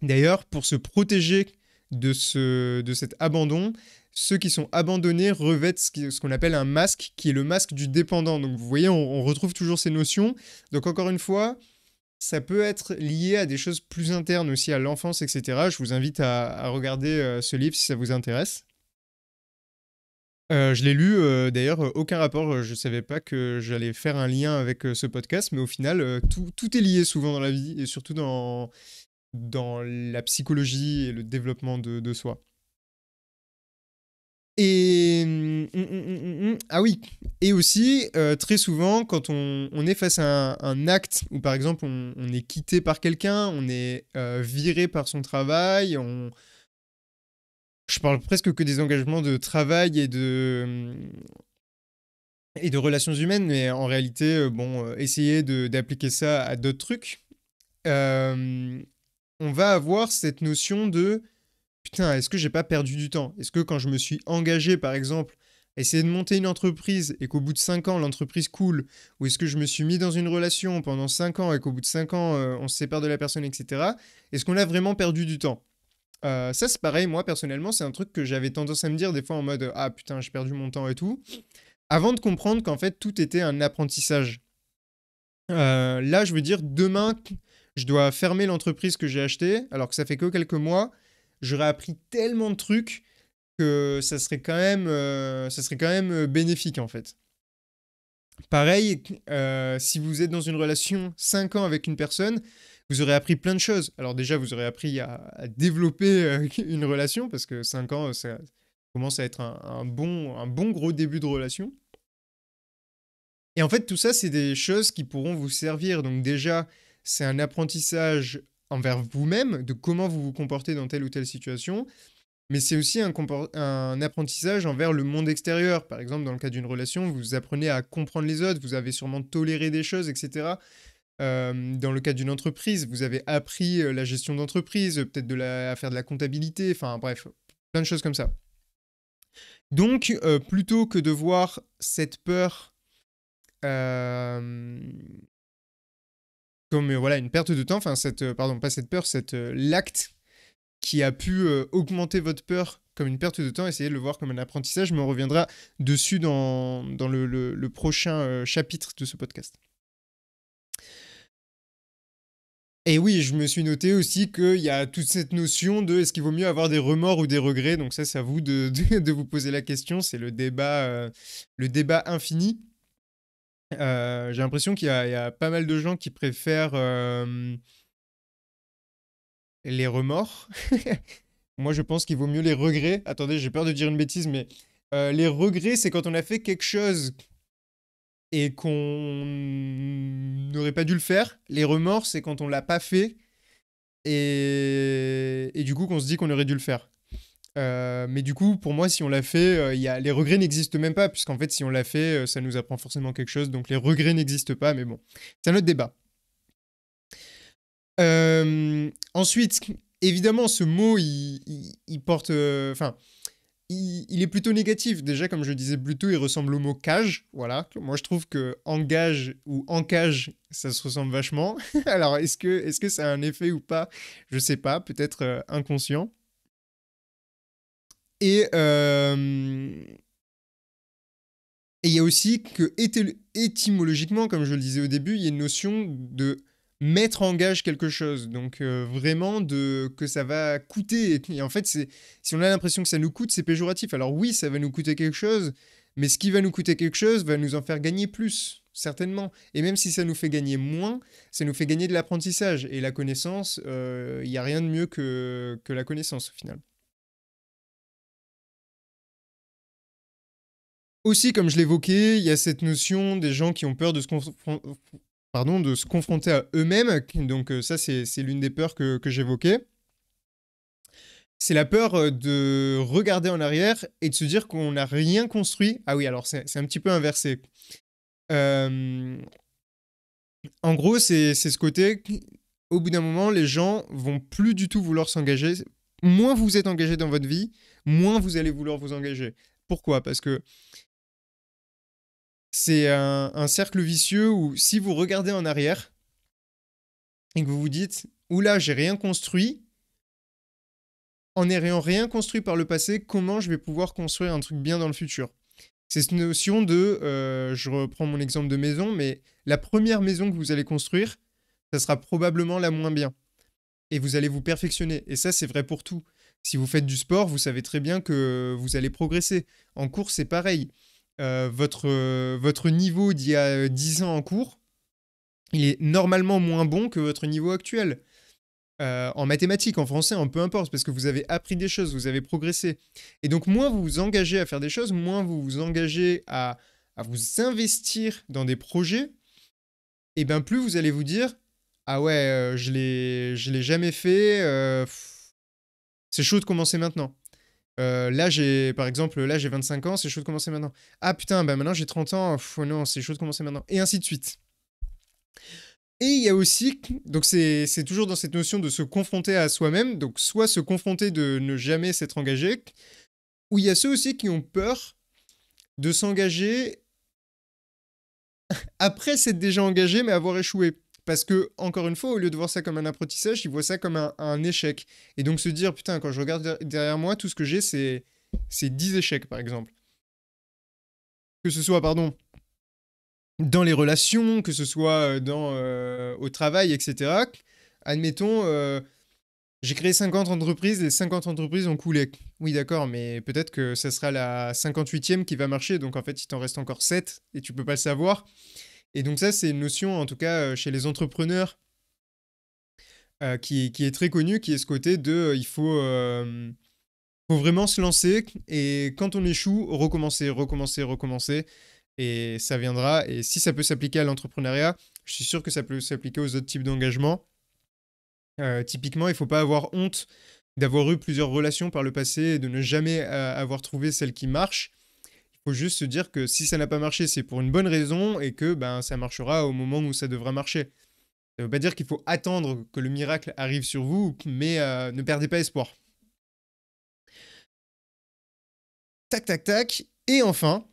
d'ailleurs, pour se protéger de cet abandon, ceux qui sont abandonnés revêtent ce qu'on appelle un masque, qui est le masque du dépendant. Donc vous voyez, on retrouve toujours ces notions. Donc encore une fois, ça peut être lié à des choses plus internes aussi, à l'enfance, etc. Je vous invite à regarder ce livre si ça vous intéresse. Je l'ai lu, d'ailleurs, aucun rapport. Je savais pas que j'allais faire un lien avec ce podcast, mais au final, tout est lié souvent dans la vie et surtout dans la psychologie et le développement de soi. Et ah oui, et aussi très souvent quand on est face à un acte où par exemple on est quitté par quelqu'un, on est viré par son travail, je parle presque que des engagements de travail et de relations humaines, mais en réalité, bon, essayer d'appliquer ça à d'autres trucs, euh, on va avoir cette notion de putain, est-ce que j'ai pas perdu du temps? Est-ce que quand je me suis engagé, par exemple, à essayer de monter une entreprise et qu'au bout de 5 ans, l'entreprise coule, ou est-ce que je me suis mis dans une relation pendant 5 ans et qu'au bout de 5 ans, on se sépare de la personne, etc. Est-ce qu'on a vraiment perdu du temps? Ça, c'est pareil, moi, personnellement, c'est un truc que j'avais tendance à me dire des fois en mode ah putain, j'ai perdu mon temps et tout, avant de comprendre qu'en fait, tout était un apprentissage. Là, je veux dire, demain, je dois fermer l'entreprise que j'ai achetée, alors que ça fait que quelques mois. J'aurais appris tellement de trucs que ça serait quand même bénéfique en fait. Pareil, si vous êtes dans une relation 5 ans avec une personne, vous aurez appris plein de choses. Alors déjà, vous aurez appris à développer une relation, parce que 5 ans, ça commence à être un bon gros début de relation. Et en fait, tout ça, c'est des choses qui pourront vous servir. Donc déjà, c'est un apprentissage envers vous-même, de comment vous vous comportez dans telle ou telle situation, mais c'est aussi un apprentissage envers le monde extérieur. Par exemple, dans le cas d'une relation, vous apprenez à comprendre les autres, vous avez sûrement toléré des choses, etc. Dans le cas d'une entreprise, vous avez appris la gestion d'entreprise, peut-être à faire de la comptabilité, enfin bref, plein de choses comme ça. Donc, plutôt que de voir cette peur euh, comme voilà une perte de temps, enfin pardon, pas cette peur, l'acte qui a pu augmenter votre peur comme une perte de temps, essayez de le voir comme un apprentissage, mais on reviendra dessus dans le prochain chapitre de ce podcast. Et oui, je me suis noté aussi qu'il y a toute cette notion de est-ce qu'il vaut mieux avoir des remords ou des regrets, donc ça c'est à vous de vous poser la question, c'est le débat infini. J'ai l'impression qu'il y a pas mal de gens qui préfèrent les remords. Moi, je pense qu'il vaut mieux les regrets. Attendez, j'ai peur de dire une bêtise, mais les regrets, c'est quand on a fait quelque chose et qu'on n'aurait pas dû le faire. Les remords, c'est quand on l'a pas fait et du coup qu'on se dit qu'on aurait dû le faire. Mais du coup, pour moi, si on l'a fait, les regrets n'existent même pas, puisqu'en fait, si on l'a fait, ça nous apprend forcément quelque chose. Donc les regrets n'existent pas, mais bon, c'est un autre débat. Ensuite, évidemment, ce mot, il porte... Enfin, il est plutôt négatif. Déjà, comme je disais plus tôt, il ressemble au mot cage. Voilà. Moi, je trouve que engage ou encage, ça se ressemble vachement. Alors, est-ce que ça a un effet ou pas? Je sais pas. Peut-être inconscient. Et, Et il y a aussi que étymologiquement, comme je le disais au début, il y a une notion de mettre en gage quelque chose. Donc vraiment que ça va coûter. Et en fait, si on a l'impression que ça nous coûte, c'est péjoratif. Alors oui, ça va nous coûter quelque chose, mais ce qui va nous coûter quelque chose va nous en faire gagner plus, certainement. Et même si ça nous fait gagner moins, ça nous fait gagner de l'apprentissage. Et la connaissance, il n'y a rien de mieux que la connaissance au final. Aussi, comme je l'évoquais, il y a cette notion des gens qui ont peur de de se confronter à eux-mêmes. Donc ça, c'est l'une des peurs que j'évoquais. C'est la peur de regarder en arrière et de se dire qu'on n'a rien construit. Ah oui, alors c'est un petit peu inversé. Euh, En gros, c'est ce côté, au bout d'un moment, les gens vont plus du tout vouloir s'engager. Moins vous êtes engagé dans votre vie, moins vous allez vouloir vous engager. Pourquoi? Parce que c'est un cercle vicieux où si vous regardez en arrière et que vous vous dites oula, j'ai rien construit, en n'ayant rien construit par le passé, comment je vais pouvoir construire un truc bien dans le futur? C'est cette notion de, je reprends mon exemple de maison, mais la première maison que vous allez construire, ça sera probablement la moins bien. Et vous allez vous perfectionner. Et ça, c'est vrai pour tout. Si vous faites du sport, vous savez très bien que vous allez progresser. En cours, c'est pareil. Votre niveau d'il y a 10 ans en cours, il est normalement moins bon que votre niveau actuel. En mathématiques, en français, en peu importe, parce que vous avez appris des choses, vous avez progressé. Et donc, moins vous vous engagez à faire des choses, moins vous vous engagez à vous investir dans des projets, et bien plus vous allez vous dire, ah ouais, je l'ai jamais fait, c'est chaud de commencer maintenant. Là, par exemple, là, j'ai 25 ans, c'est chaud de commencer maintenant. Ah putain, bah maintenant j'ai 30 ans, non, c'est chaud de commencer maintenant. Et ainsi de suite. Et il y a aussi, donc c'est toujours dans cette notion de se confronter à soi-même, donc soit se confronter de ne jamais s'être engagé, ou il y a ceux aussi qui ont peur de s'engager après s'être déjà engagé mais avoir échoué. Parce que, encore une fois, au lieu de voir ça comme un apprentissage, ils voient ça comme un échec. Et donc se dire, putain, quand je regarde derrière moi, tout ce que j'ai, c'est 10 échecs, par exemple. Que ce soit, pardon, dans les relations, que ce soit au travail, etc. Admettons, j'ai créé 50 entreprises, les 50 entreprises ont coulé. Oui, d'accord, mais peut-être que ça sera la 58e qui va marcher, donc en fait, il t'en reste encore 7 et tu peux pas le savoir. Et donc ça, c'est une notion, en tout cas, chez les entrepreneurs, qui est très connue, qui est ce côté de faut vraiment se lancer et quand on échoue, recommencer, recommencer, recommencer et ça viendra. Et si ça peut s'appliquer à l'entrepreneuriat, je suis sûr que ça peut s'appliquer aux autres types d'engagement. Typiquement, il ne faut pas avoir honte d'avoir eu plusieurs relations par le passé et de ne jamais avoir trouvé celle qui marche. Il faut juste se dire que si ça n'a pas marché, c'est pour une bonne raison et que ben, ça marchera au moment où ça devra marcher. Ça ne veut pas dire qu'il faut attendre que le miracle arrive sur vous, mais ne perdez pas espoir. Tac, tac, tac. Et enfin,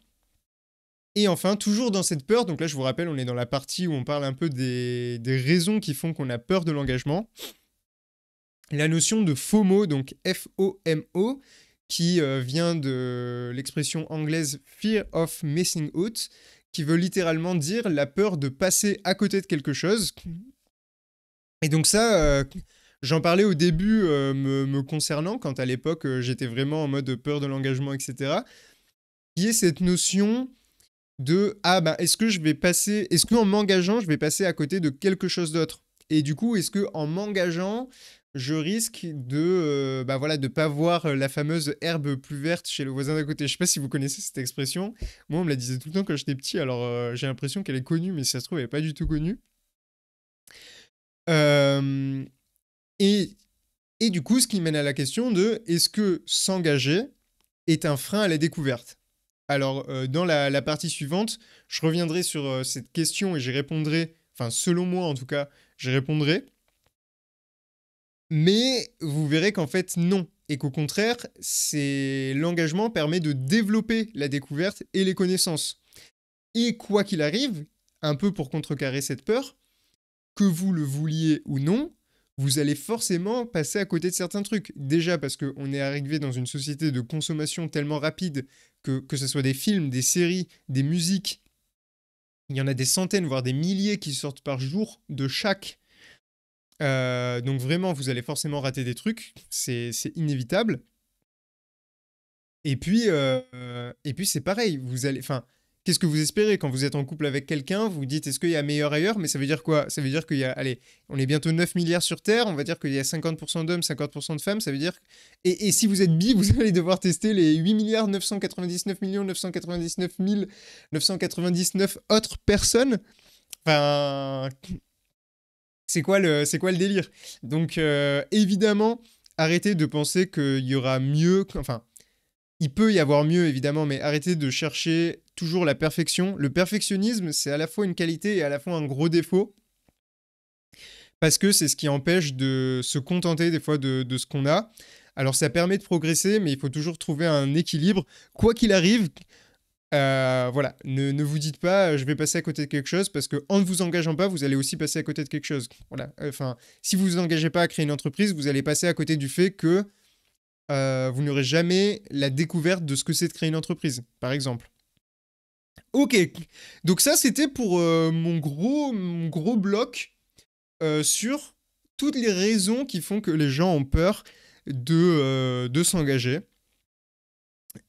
toujours dans cette peur, donc là je vous rappelle, on est dans la partie où on parle un peu des raisons qui font qu'on a peur de l'engagement. La notion de FOMO, donc F-O-M-O, qui vient de l'expression anglaise Fear of Missing Out, qui veut littéralement dire la peur de passer à côté de quelque chose. Et donc ça, j'en parlais au début me concernant, quand à l'époque j'étais vraiment en mode peur de l'engagement, etc. Qui est cette notion de ah ben est-ce qu'en m'engageant je vais passer à côté de quelque chose d'autre, et du coup est-ce que en m'engageant je risque de voilà de pas voir la fameuse herbe plus verte chez le voisin d'à côté. Je sais pas si vous connaissez cette expression, moi on me la disait tout le temps quand j'étais petit, alors j'ai l'impression qu'elle est connue mais si ça se trouve elle est pas du tout connue. Euh, et, et du coup ce qui mène à la question de est-ce que s'engager est un frein à la découverte. Alors, dans la partie suivante, je reviendrai sur cette question et j'y répondrai, enfin, selon moi en tout cas, j'y répondrai. Mais vous verrez qu'en fait, non. Et qu'au contraire, l'engagement permet de développer la découverte et les connaissances. Et quoi qu'il arrive, un peu pour contrecarrer cette peur, que vous le vouliez ou non, vous allez forcément passer à côté de certains trucs. Déjà parce qu'on est arrivé dans une société de consommation tellement rapide que ce soit des films, des séries, des musiques, il y en a des centaines, voire des milliers qui sortent par jour de chaque. Donc vraiment, vous allez forcément rater des trucs, c'est inévitable. Et puis c'est pareil, vous allez, enfin, qu'est-ce que vous espérez quand vous êtes en couple avec quelqu'un? Vous dites, est-ce qu'il y a meilleur ailleurs? Mais ça veut dire quoi? Ça veut dire qu'il y a, allez, on est bientôt 9 milliards sur Terre, on va dire qu'il y a 50% d'hommes, 50% de femmes, ça veut dire... Et si vous êtes bi, vous allez devoir tester les 8 milliards 999 millions 999 999 autres personnes. Enfin, c'est quoi le délire? Donc, évidemment, arrêtez de penser qu'il y aura mieux, enfin, il peut y avoir mieux, évidemment, mais arrêtez de chercher toujours la perfection. Le perfectionnisme, c'est à la fois une qualité et à la fois un gros défaut, parce que c'est ce qui empêche de se contenter des fois de ce qu'on a. Alors ça permet de progresser, mais il faut toujours trouver un équilibre. Quoi qu'il arrive, voilà, ne vous dites pas je vais passer à côté de quelque chose, parce que en ne vous engageant pas, vous allez aussi passer à côté de quelque chose. Voilà, enfin, si vous vous engagez pas à créer une entreprise, vous allez passer à côté du fait que vous n'aurez jamais la découverte de ce que c'est de créer une entreprise, par exemple. Ok, donc ça c'était pour mon gros bloc sur toutes les raisons qui font que les gens ont peur de s'engager.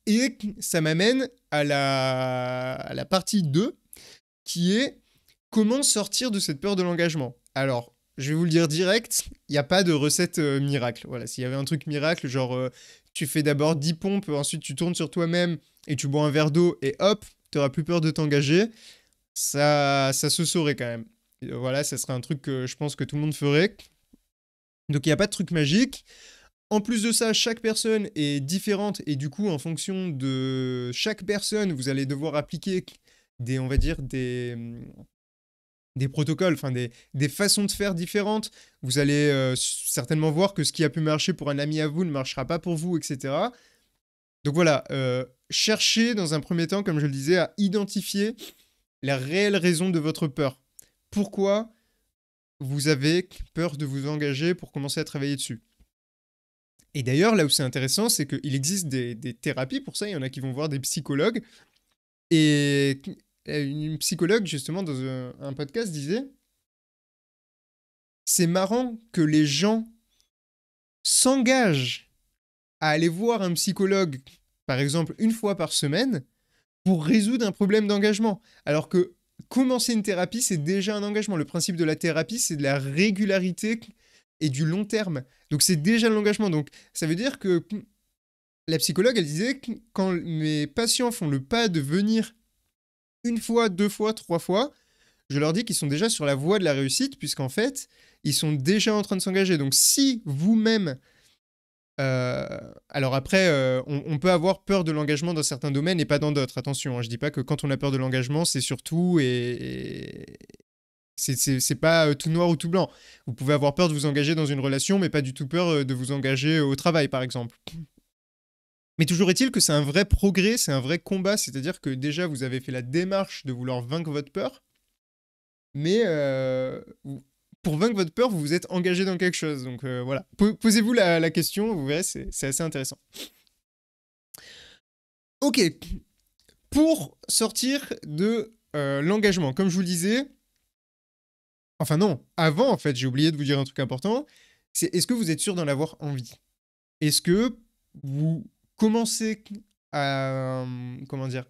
Et ça m'amène à la partie 2, qui est comment sortir de cette peur de l'engagement. Alors, je vais vous le dire direct, il n'y a pas de recette miracle. Voilà, s'il y avait un truc miracle, genre tu fais d'abord 10 pompes, ensuite tu tournes sur toi-même et tu bois un verre d'eau et hop, tu n'auras plus peur de t'engager, ça se saurait quand même. Et voilà, ça serait un truc que je pense que tout le monde ferait. Donc il n'y a pas de truc magique. En plus de ça, chaque personne est différente et du coup, en fonction de chaque personne, vous allez devoir appliquer on va dire, des protocoles, enfin des façons de faire différentes. Vous allez certainement voir que ce qui a pu marcher pour un ami à vous ne marchera pas pour vous, etc. Donc voilà, cherchez dans un premier temps, comme je le disais, à identifier la réelle raison de votre peur. Pourquoi vous avez peur de vous engager pour commencer à travailler dessus? Et d'ailleurs, là où c'est intéressant, c'est qu'il existe des thérapies pour ça. Il y en a qui vont voir des psychologues. Et une psychologue, justement, dans un podcast, disait, c'est marrant que les gens s'engagent à aller voir un psychologue, par exemple, une fois par semaine, pour résoudre un problème d'engagement. Alors que commencer une thérapie, c'est déjà un engagement. Le principe de la thérapie, c'est de la régularité et du long terme. Donc c'est déjà l'engagement. Donc ça veut dire que la psychologue, elle disait que quand mes patients font le pas de venir une fois, deux fois, trois fois, je leur dis qu'ils sont déjà sur la voie de la réussite, puisqu'en fait, ils sont déjà en train de s'engager. Donc si vous-même... alors après, on peut avoir peur de l'engagement dans certains domaines et pas dans d'autres. Attention, hein, je dis pas que quand on a peur de l'engagement, c'est surtout et c'est pas tout noir ou tout blanc. Vous pouvez avoir peur de vous engager dans une relation, mais pas du tout peur de vous engager au travail, par exemple. Mais toujours est-il que c'est un vrai progrès, c'est un vrai combat, c'est-à-dire que déjà vous avez fait la démarche de vouloir vaincre votre peur, mais pour vaincre votre peur, vous vous êtes engagé dans quelque chose. Donc voilà, posez-vous la question, vous verrez, c'est assez intéressant. Ok, pour sortir de l'engagement, comme je vous le disais, enfin non, avant en fait, j'ai oublié de vous dire un truc important, c'est est-ce que vous êtes sûr d'en avoir envie? Est-ce que vous commencez à, comment dire,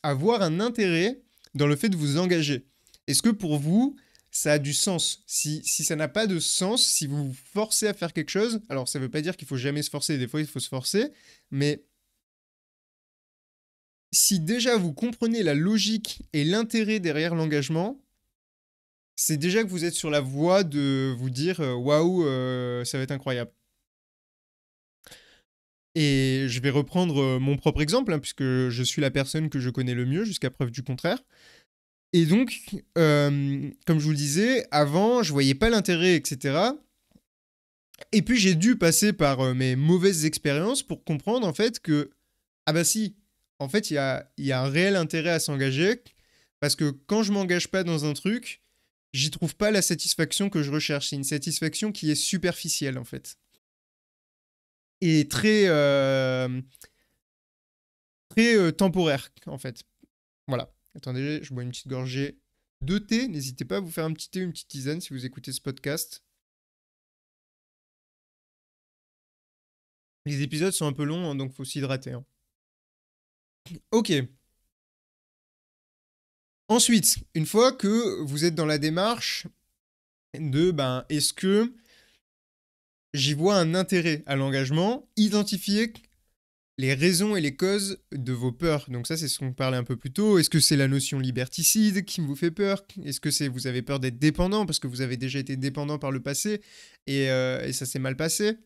à voir un intérêt dans le fait de vous engager? Est-ce que pour vous, ça a du sens? Si ça n'a pas de sens, si vous vous forcez à faire quelque chose, alors ça ne veut pas dire qu'il faut jamais se forcer, des fois il faut se forcer, mais si déjà vous comprenez la logique et l'intérêt derrière l'engagement, c'est déjà que vous êtes sur la voie de vous dire waouh, ça va être incroyable. Et je vais reprendre mon propre exemple, hein, puisque je suis la personne que je connais le mieux, jusqu'à preuve du contraire. Et donc, comme je vous le disais, avant, je voyais pas l'intérêt, etc. Et puis j'ai dû passer par mes mauvaises expériences pour comprendre en fait que, ah bah si, en fait, il y a un réel intérêt à s'engager, parce que quand je m'engage pas dans un truc, j'y trouve pas la satisfaction que je recherche. C'est une satisfaction qui est superficielle, en fait. Et très temporaire, en fait. Voilà. Attendez, je bois une petite gorgée de thé. N'hésitez pas à vous faire un petit thé, une petite tisane si vous écoutez ce podcast. Les épisodes sont un peu longs, hein, donc faut s'hydrater. Hein. Ok. Ensuite, une fois que vous êtes dans la démarche de, ben, est-ce que j'y vois un intérêt à l'engagement, identifier les raisons et les causes de vos peurs. Donc ça, c'est ce qu'on parlait un peu plus tôt. Est-ce que c'est la notion liberticide qui vous fait peur? Est-ce que c'est vous avez peur d'être dépendant parce que vous avez déjà été dépendant par le passé et ça s'est mal passé?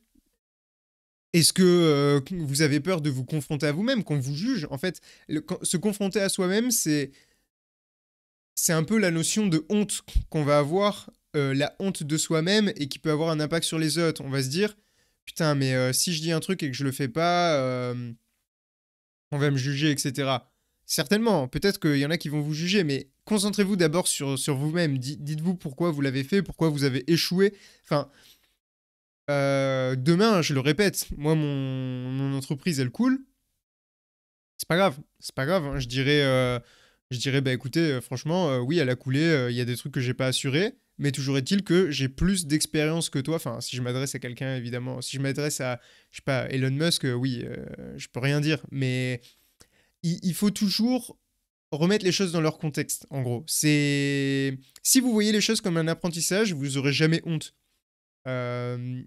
Est-ce que vous avez peur de vous confronter à vous-même, qu'on vous juge? En fait, se confronter à soi-même, c'est un peu la notion de honte qu'on va avoir, la honte de soi-même et qui peut avoir un impact sur les autres. On va se dire, putain, mais si je dis un truc et que je le fais pas, on va me juger, etc. Certainement, peut-être qu'il y en a qui vont vous juger, mais concentrez-vous d'abord sur vous-même. Dites-vous pourquoi vous l'avez fait, pourquoi vous avez échoué. Enfin, demain, je le répète, moi, mon entreprise, elle coule. C'est pas grave, c'est pas grave. Hein. Je dirais, bah écoutez, franchement, oui, elle a coulé. Il y a des trucs que j'ai pas assurés, mais toujours est-il que j'ai plus d'expérience que toi. Enfin, si je m'adresse à quelqu'un, évidemment, si je m'adresse à, je sais pas, Elon Musk, oui, je peux rien dire, mais il faut toujours remettre les choses dans leur contexte. En gros, c'est si vous voyez les choses comme un apprentissage, vous aurez jamais honte. Euh,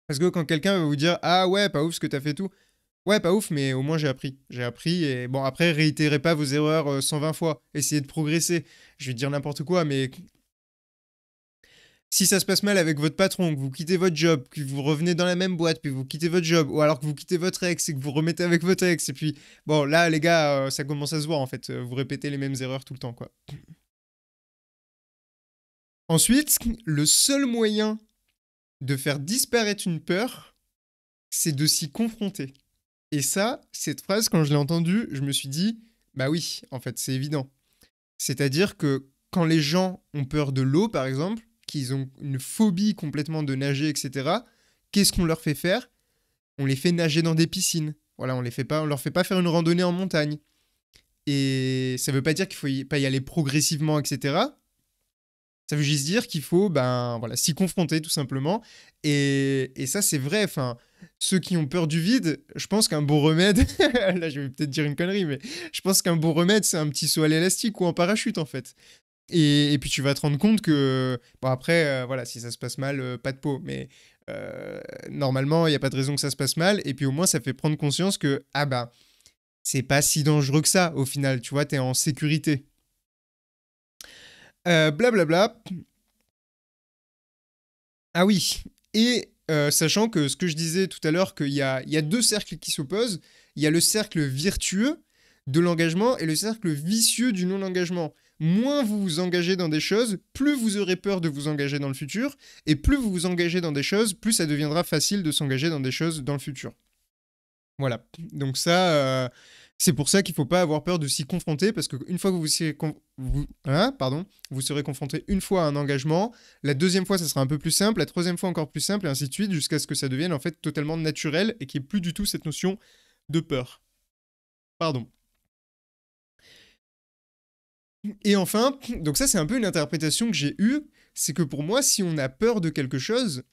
Parce que quand quelqu'un va vous dire ah ouais, pas ouf ce que t'as fait tout. Ouais, pas ouf, mais au moins j'ai appris. J'ai appris et bon, après, réitérez pas vos erreurs 120 fois. Essayez de progresser. Je vais te dire n'importe quoi, mais si ça se passe mal avec votre patron, que vous quittez votre job, que vous revenez dans la même boîte, puis vous quittez votre job, ou alors que vous quittez votre ex et que vous remettez avec votre ex, et puis bon, là, les gars, ça commence à se voir en fait. Vous répétez les mêmes erreurs tout le temps, quoi. Ensuite, le seul moyen de faire disparaître une peur, c'est de s'y confronter. Et ça, cette phrase, quand je l'ai entendue, je me suis dit, bah oui, en fait, c'est évident. C'est-à-dire que quand les gens ont peur de l'eau, par exemple, qu'ils ont une phobie complètement de nager, etc., qu'est-ce qu'on leur fait faire? On les fait nager dans des piscines. Voilà, on leur fait pas faire une randonnée en montagne. Et ça veut pas dire qu'il faut pas y aller progressivement, etc. Ça veut juste dire qu'il faut ben, voilà, s'y confronter tout simplement. Et ça, c'est vrai. Enfin, ceux qui ont peur du vide, je pense qu'un bon remède, là je vais peut-être dire une connerie, mais je pense qu'un bon remède, c'est un petit saut à l'élastique ou en parachute en fait. Et puis tu vas te rendre compte que, bon après, voilà, si ça se passe mal, pas de peau, mais normalement, il n'y a pas de raison que ça se passe mal. Et puis au moins, ça fait prendre conscience que, ah bah, c'est pas si dangereux que ça au final, tu vois, t'es en sécurité. Blablabla. Ah oui, et sachant que ce que je disais tout à l'heure, qu'il y a deux cercles qui s'opposent, il y a le cercle vertueux de l'engagement et le cercle vicieux du non-engagement. Moins vous vous engagez dans des choses, plus vous aurez peur de vous engager dans le futur, et plus vous vous engagez dans des choses, plus ça deviendra facile de s'engager dans des choses dans le futur. Voilà. Donc ça, c'est pour ça qu'il ne faut pas avoir peur de s'y confronter, parce qu'une fois que vous serez confronté une fois à un engagement, la deuxième fois, ça sera un peu plus simple, la troisième fois encore plus simple, et ainsi de suite, jusqu'à ce que ça devienne en fait totalement naturel et qu'il n'y ait plus du tout cette notion de peur. Pardon. Et enfin, donc ça c'est un peu une interprétation que j'ai eue, c'est que pour moi, si on a peur de quelque chose,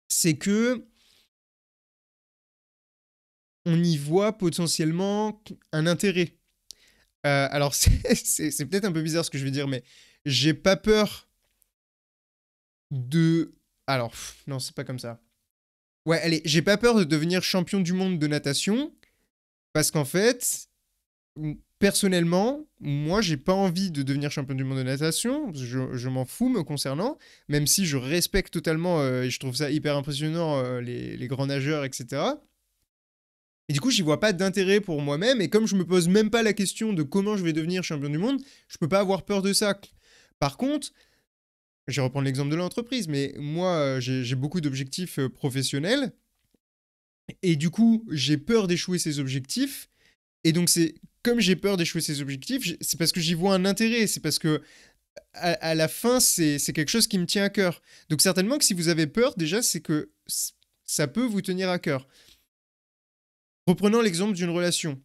c'est que on y voit potentiellement un intérêt. Alors, c'est peut-être un peu bizarre ce que je vais dire, mais j'ai pas peur de. Alors, non, c'est pas comme ça. Ouais, allez, j'ai pas peur de devenir champion du monde de natation, parce qu'en fait, personnellement, moi, j'ai pas envie de devenir champion du monde de natation. Je m'en fous me concernant, même si je respecte totalement et je trouve ça hyper impressionnant, les grands nageurs, etc. Et du coup, j'y vois pas d'intérêt pour moi-même. Et comme je me pose même pas la question de comment je vais devenir champion du monde, je peux pas avoir peur de ça. Par contre, je vais reprendre l'exemple de l'entreprise, mais moi, j'ai beaucoup d'objectifs professionnels. Et du coup, j'ai peur d'échouer ces objectifs. Et donc, c'est comme j'ai peur d'échouer ces objectifs, c'est parce que j'y vois un intérêt. C'est parce que à la fin, c'est quelque chose qui me tient à cœur. Donc certainement que si vous avez peur, déjà, c'est que ça peut vous tenir à cœur. Reprenons l'exemple d'une relation.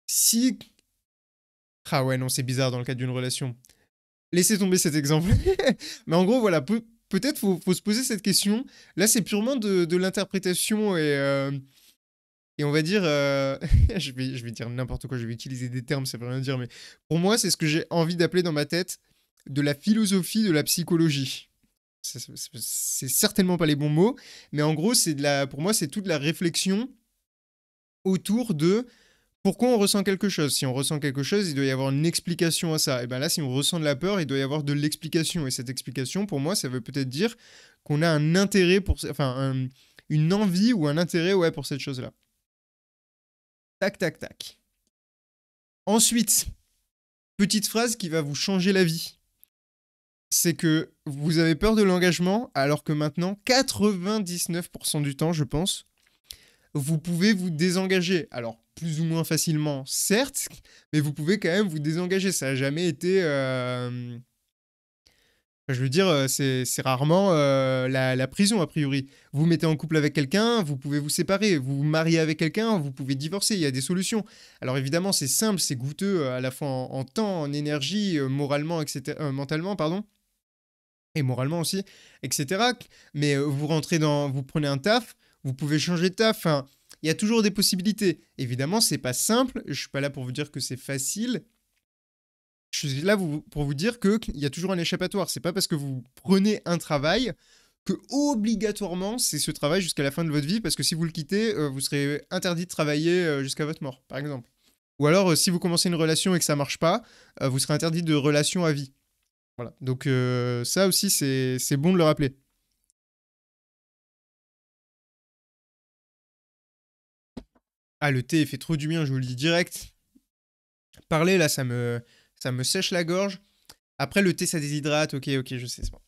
Si... Ah ouais, non, c'est bizarre dans le cadre d'une relation. Laissez tomber cet exemple. Mais en gros, voilà, peut-être faut se poser cette question. Là, c'est purement de l'interprétation et on va dire... je vais dire n'importe quoi, je vais utiliser des termes, ça veut rien dire, mais pour moi, c'est ce que j'ai envie d'appeler dans ma tête de la philosophie de la psychologie. C'est certainement pas les bons mots, mais en gros, pour moi, c'est toute la réflexion autour de pourquoi on ressent quelque chose. Si on ressent quelque chose, il doit y avoir une explication à ça. Et bien là, si on ressent de la peur, il doit y avoir de l'explication. Et cette explication, pour moi, ça veut peut-être dire qu'on a un intérêt une envie ou un intérêt, ouais, pour cette chose-là. Tac, tac, tac. Ensuite, petite phrase qui va vous changer la vie. C'est que vous avez peur de l'engagement, alors que maintenant, 99% du temps, je pense, vous pouvez vous désengager. Alors, plus ou moins facilement, certes, mais vous pouvez quand même vous désengager. Ça n'a jamais été... Je veux dire, c'est rarement la prison, a priori. Vous vous mettez en couple avec quelqu'un, vous pouvez vous séparer. Vous vous mariez avec quelqu'un, vous pouvez divorcer. Il y a des solutions. Alors évidemment, c'est simple, c'est goûteux à la fois en temps, en énergie, moralement, etc., mentalement, pardon. Et moralement aussi, etc. Mais vous prenez un taf, vous pouvez changer de taf. Enfin, il y a toujours des possibilités. Évidemment, c'est pas simple. Je suis pas là pour vous dire que c'est facile. Je suis là pour vous dire qu'il y a toujours un échappatoire. C'est pas parce que vous prenez un travail que obligatoirement c'est ce travail jusqu'à la fin de votre vie, parce que si vous le quittez, vous serez interdit de travailler jusqu'à votre mort, par exemple. Ou alors, si vous commencez une relation et que ça marche pas, vous serez interdit de relation à vie. Voilà. Donc ça aussi, c'est bon de le rappeler. Ah, le thé, il fait trop du bien, je vous le dis direct. Parler, là, ça me sèche la gorge. Après, le thé, ça déshydrate. Ok, je sais, c'est bon.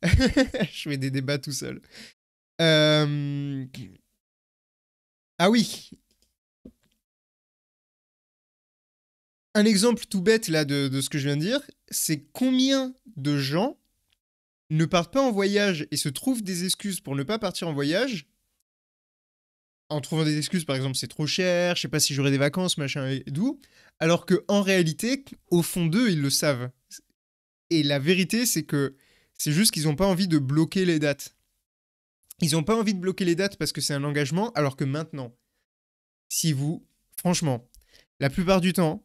Je fais des débats tout seul. Ah oui. Un exemple tout bête, là, de ce que je viens de dire, c'est combien de gens ne partent pas en voyage et se trouvent des excuses pour ne pas partir en voyage, en trouvant des excuses, par exemple, c'est trop cher, je sais pas si j'aurai des vacances, machin et d'où, alors que en réalité, au fond d'eux, ils le savent. Et la vérité, c'est que c'est juste qu'ils n'ont pas envie de bloquer les dates. Ils n'ont pas envie de bloquer les dates parce que c'est un engagement, alors que maintenant, si vous, franchement, la plupart du temps,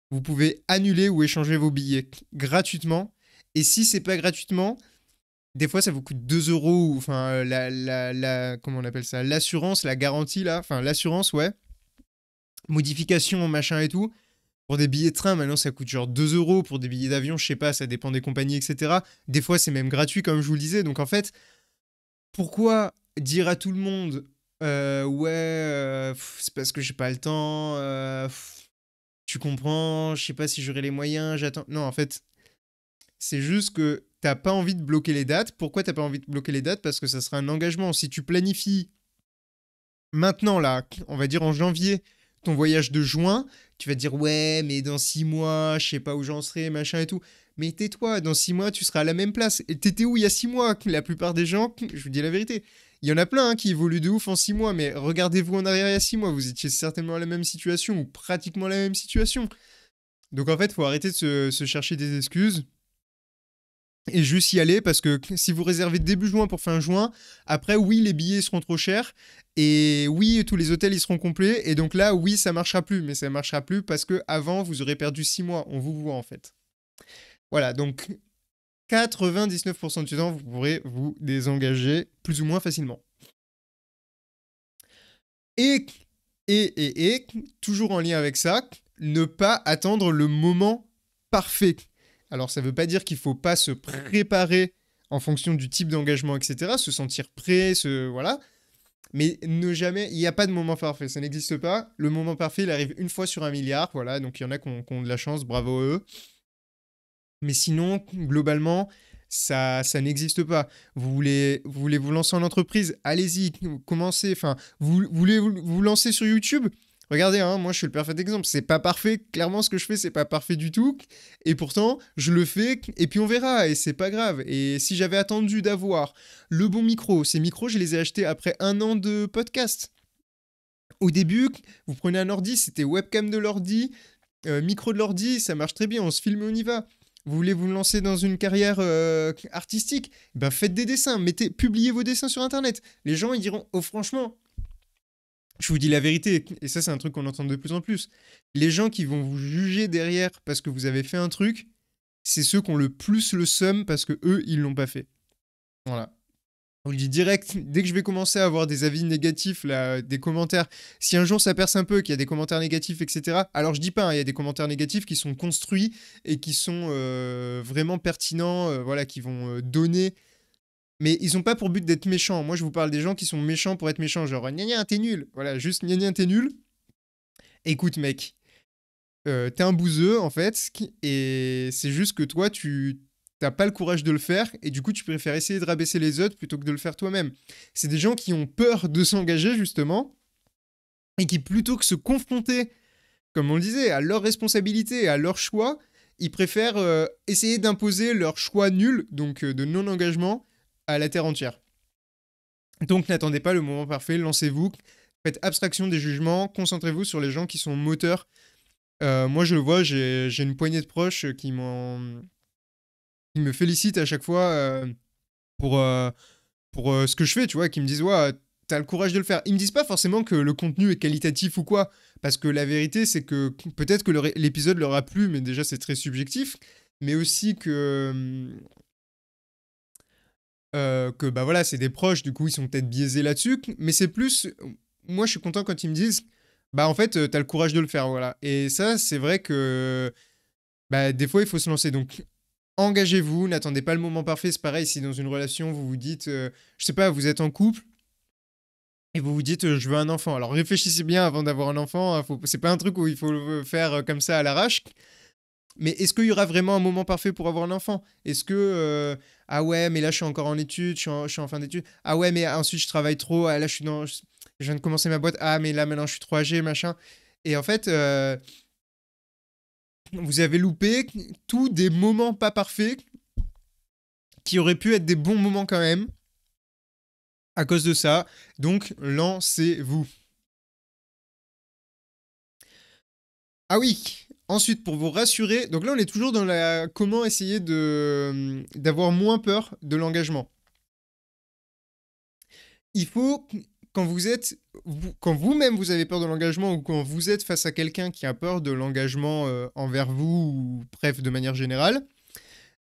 vous pouvez annuler ou échanger vos billets gratuitement. Et si c'est pas gratuitement, des fois ça vous coûte 2 euros, enfin comment on appelle ça, l'assurance, la garantie là, enfin l'assurance, ouais, modification, machin et tout. Pour des billets de train, maintenant ça coûte genre 2 euros. Pour des billets d'avion, je sais pas, ça dépend des compagnies, etc. Des fois c'est même gratuit, comme je vous le disais. Donc en fait, pourquoi dire à tout le monde, ouais, c'est parce que j'ai pas le temps, tu comprends, je sais pas si j'aurai les moyens, j'attends. Non, en fait, c'est juste que t'as pas envie de bloquer les dates. Pourquoi t'as pas envie de bloquer les dates? Parce que ça sera un engagement. Si tu planifies maintenant, là, on va dire en janvier, ton voyage de juin, tu vas te dire ouais, mais dans 6 mois, je sais pas où j'en serai, machin et tout. Mais tais-toi, dans 6 mois, tu seras à la même place. Et t'étais où il y a 6 mois? La plupart des gens, je vous dis la vérité, il y en a plein qui évoluent de ouf en 6 mois, mais regardez-vous en arrière il y a 6 mois, vous étiez certainement à la même situation, ou pratiquement la même situation. Donc en fait, il faut arrêter de se chercher des excuses et juste y aller, parce que si vous réservez début juin pour fin juin, après oui les billets seront trop chers et oui tous les hôtels ils seront complets, et donc là oui ça marchera plus, mais ça marchera plus parce que avant vous aurez perdu 6 mois, on vous voit en fait. Voilà, donc 99% du temps vous pourrez vous désengager plus ou moins facilement. Et, toujours en lien avec ça, ne pas attendre le moment parfait. Alors ça veut pas dire qu'il faut pas se préparer en fonction du type d'engagement, etc. Se sentir prêt, voilà. Mais ne jamais, il n'y a pas de moment parfait, ça n'existe pas. Le moment parfait, il arrive une fois sur 1 milliard, voilà. Donc il y en a qui ont de la chance, bravo à eux. Mais sinon, globalement, ça n'existe pas. Vous voulez vous lancer en entreprise, allez-y, commencez. Enfin, vous voulez vous lancer sur YouTube, Regardez, hein, moi je suis le parfait exemple. C'est pas parfait, clairement ce que je fais, c'est pas parfait du tout. Et pourtant, je le fais, et puis on verra, et c'est pas grave. Et si j'avais attendu d'avoir le bon micro, ces micros, je les ai achetés après 1 an de podcast. Au début, vous prenez un ordi, c'était webcam de l'ordi, micro de l'ordi, ça marche très bien, on se filme et on y va. Vous voulez vous lancer dans une carrière artistique, ben faites des dessins, publiez vos dessins sur internet. Les gens ils diront oh franchement, je vous dis la vérité, et ça c'est un truc qu'on entend de plus en plus. Les gens qui vont vous juger derrière parce que vous avez fait un truc, c'est ceux qui ont le plus le seum parce que eux ils l'ont pas fait. Voilà. On le dit direct, dès que je vais commencer à avoir des avis négatifs, là, des commentaires, si un jour ça perce un peu, qu'il y a des commentaires négatifs, etc. Alors je dis pas, hein, il y a des commentaires négatifs qui sont construits et qui sont vraiment pertinents, voilà, qui vont donner. Mais ils ont pas pour but d'être méchants. Moi je vous parle des gens qui sont méchants pour être méchants, genre gna gna t'es nul. Voilà, juste gna gna t'es nul. Écoute mec, t'es un bouseux en fait, et c'est juste que toi tu t'as pas le courage de le faire, et du coup tu préfères essayer de rabaisser les autres plutôt que de le faire toi-même. C'est des gens qui ont peur de s'engager justement, et qui plutôt que se confronter, comme on le disait, à leurs responsabilités et à leurs choix, ils préfèrent essayer d'imposer leur choix nul, donc de non-engagement, à la terre entière. Donc n'attendez pas le moment parfait, lancez-vous, faites abstraction des jugements, concentrez-vous sur les gens qui sont moteurs. Moi, je le vois, j'ai une poignée de proches qui me félicitent à chaque fois pour, euh, pour ce que je fais, tu vois, qui me disent, ouais, t'as le courage de le faire. Ils me disent pas forcément que le contenu est qualitatif ou quoi, parce que la vérité, c'est que peut-être que l'épisode leur a plu, mais déjà, c'est très subjectif, mais aussi que bah voilà, c'est des proches, du coup, ils sont peut-être biaisés là-dessus, mais c'est plus, moi, je suis content quand ils me disent, bah en fait, t'as le courage de le faire, voilà. Et ça, c'est vrai que bah, des fois, il faut se lancer. Donc, engagez-vous, n'attendez pas le moment parfait. C'est pareil, si dans une relation, vous vous dites, je sais pas, vous êtes en couple et vous vous dites, je veux un enfant. Alors, réfléchissez bien avant d'avoir un enfant. Hein, c'est pas un truc où il faut le faire comme ça à l'arrache. Mais est-ce qu'il y aura vraiment un moment parfait pour avoir un enfant? Est-ce que, ah ouais, mais là, je suis encore en études, je suis en fin d'études. Ah ouais, mais ensuite, je travaille trop. Ah, là, je viens de commencer ma boîte. Ah, mais là, maintenant, je suis trop âgé, machin. Et en fait, vous avez loupé tous des moments pas parfaits qui auraient pu être des bons moments quand même à cause de ça. Donc, lancez-vous. Ah oui, ensuite, pour vous rassurer, donc là, on est toujours dans la comment essayer d'avoir moins peur de l'engagement. Il faut, quand vous êtes, quand vous-même vous avez peur de l'engagement, ou quand vous êtes face à quelqu'un qui a peur de l'engagement envers vous, ou bref, de manière générale,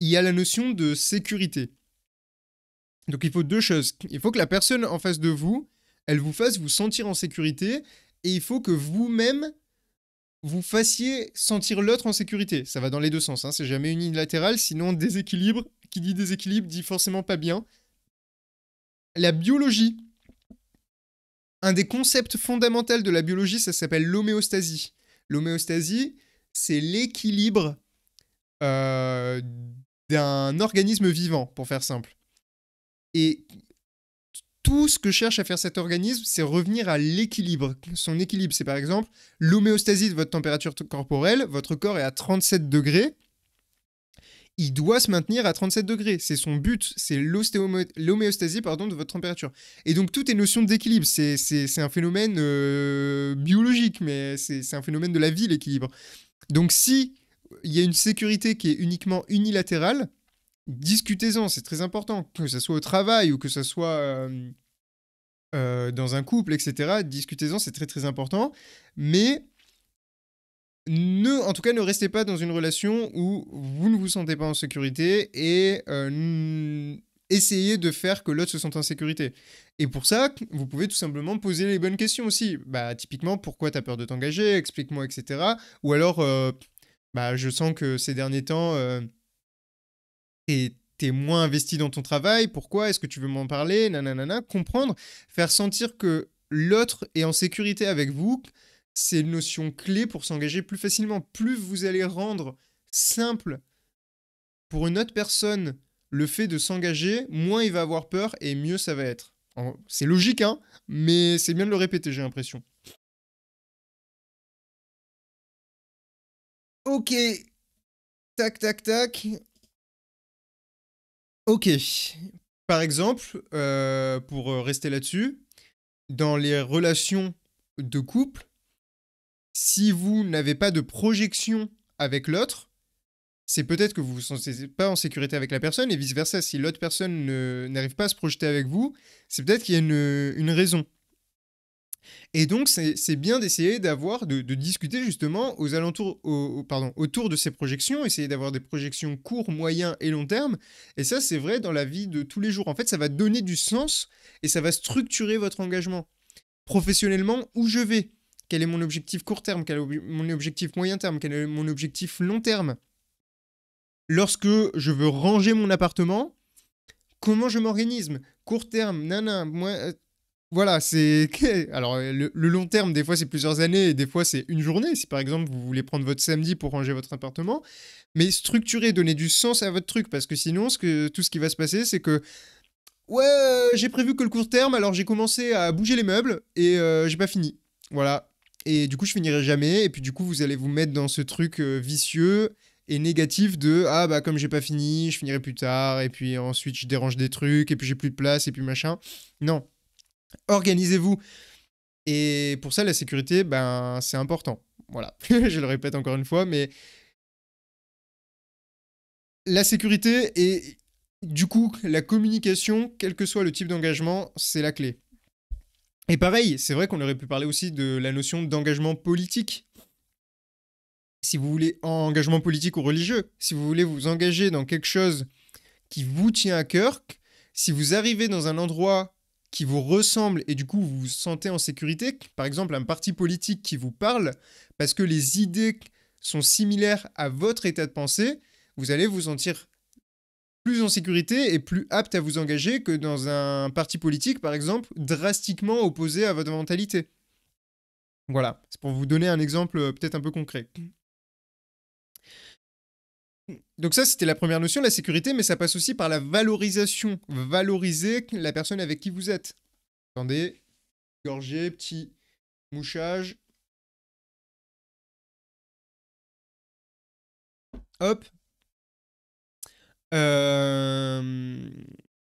il y a la notion de sécurité. Donc il faut 2 choses. Il faut que la personne en face de vous, elle vous fasse vous sentir en sécurité, et il faut que vous-même vous fassiez sentir l'autre en sécurité. Ça va dans les deux sens, hein, c'est jamais unilatéral, sinon déséquilibre, qui dit déséquilibre dit forcément pas bien. La biologie, un des concepts fondamentaux de la biologie, ça s'appelle l'homéostasie. L'homéostasie, c'est l'équilibre euh, d'un organisme vivant, pour faire simple. Et tout ce que cherche à faire cet organisme, c'est revenir à l'équilibre. Son équilibre, c'est par exemple l'homéostasie de votre température corporelle. Votre corps est à 37 degrés. Il doit se maintenir à 37 degrés. C'est son but. C'est l'homéostasie de votre température. Et donc, tout est notion d'équilibre. C'est un phénomène biologique, mais c'est un phénomène de la vie, l'équilibre. Donc, si il y a une sécurité qui est uniquement unilatérale, discutez-en, c'est très important. Que ce soit au travail ou que ce soit dans un couple, etc. Discutez-en, c'est très très important. Mais en tout cas, ne restez pas dans une relation où vous ne vous sentez pas en sécurité, et essayez de faire que l'autre se sente en sécurité. Et pour ça, vous pouvez tout simplement poser les bonnes questions aussi. Bah, typiquement, pourquoi tu as peur de t'engager? Explique-moi, etc. Ou alors, bah, je sens que ces derniers temps, t'es moins investi dans ton travail, pourquoi? Est-ce que tu veux m'en parler? Nanana, comprendre, faire sentir que l'autre est en sécurité avec vous, c'est une notion clé pour s'engager plus facilement. Plus vous allez rendre simple pour une autre personne le fait de s'engager, moins il va avoir peur et mieux ça va être. C'est logique, hein, mais c'est bien de le répéter, j'ai l'impression. Ok, tac, tac, tac. Ok. Par exemple, pour rester là-dessus, dans les relations de couple, si vous n'avez pas de projection avec l'autre, c'est peut-être que vous ne vous sentez pas en sécurité avec la personne et vice-versa. Si l'autre personne n'arrive pas à se projeter avec vous, c'est peut-être qu'il y a une raison. Et donc, c'est bien d'essayer de discuter justement aux alentours, pardon, autour de ces projections, essayer d'avoir des projections court, moyen et long terme. Et ça, c'est vrai dans la vie de tous les jours. En fait, ça va donner du sens et ça va structurer votre engagement. Professionnellement, où je vais? Quel est mon objectif court terme? Quel est mon objectif moyen terme? Quel est mon objectif long terme? Lorsque je veux ranger mon appartement, comment je m'organise? Court terme, nana, moi, voilà, c'est. Alors, le long terme, des fois, c'est plusieurs années, et des fois, c'est une journée. Si par exemple, vous voulez prendre votre samedi pour ranger votre appartement, mais structurer, donner du sens à votre truc, parce que sinon, tout ce qui va se passer, c'est que. Ouais, j'ai prévu que le court terme, alors j'ai commencé à bouger les meubles, et j'ai pas fini. Voilà. Et du coup, je finirai jamais, et puis du coup, vous allez vous mettre dans ce truc vicieux et négatif de ah bah comme j'ai pas fini, je finirai plus tard, et puis ensuite je dérange des trucs, et puis j'ai plus de place, et puis machin. Non, organisez-vous. Et pour ça, la sécurité, ben, c'est important. Voilà, je le répète encore une fois, mais la sécurité et du coup, la communication, quel que soit le type d'engagement, c'est la clé. Et pareil, c'est vrai qu'on aurait pu parler aussi de la notion d'engagement politique. Si vous voulez, engagement politique ou religieux, si vous voulez vous engager dans quelque chose qui vous tient à cœur, si vous arrivez dans un endroit qui vous ressemble et du coup vous vous sentez en sécurité, par exemple un parti politique qui vous parle, parce que les idées sont similaires à votre état de pensée, vous allez vous sentir plus en sécurité et plus apte à vous engager que dans un parti politique, par exemple, drastiquement opposé à votre mentalité. Voilà, c'est pour vous donner un exemple peut-être un peu concret. Donc ça, c'était la première notion, la sécurité, mais ça passe aussi par la valorisation. Valoriser la personne avec qui vous êtes. Attendez, gorgée, petit mouchage. Hop. Euh...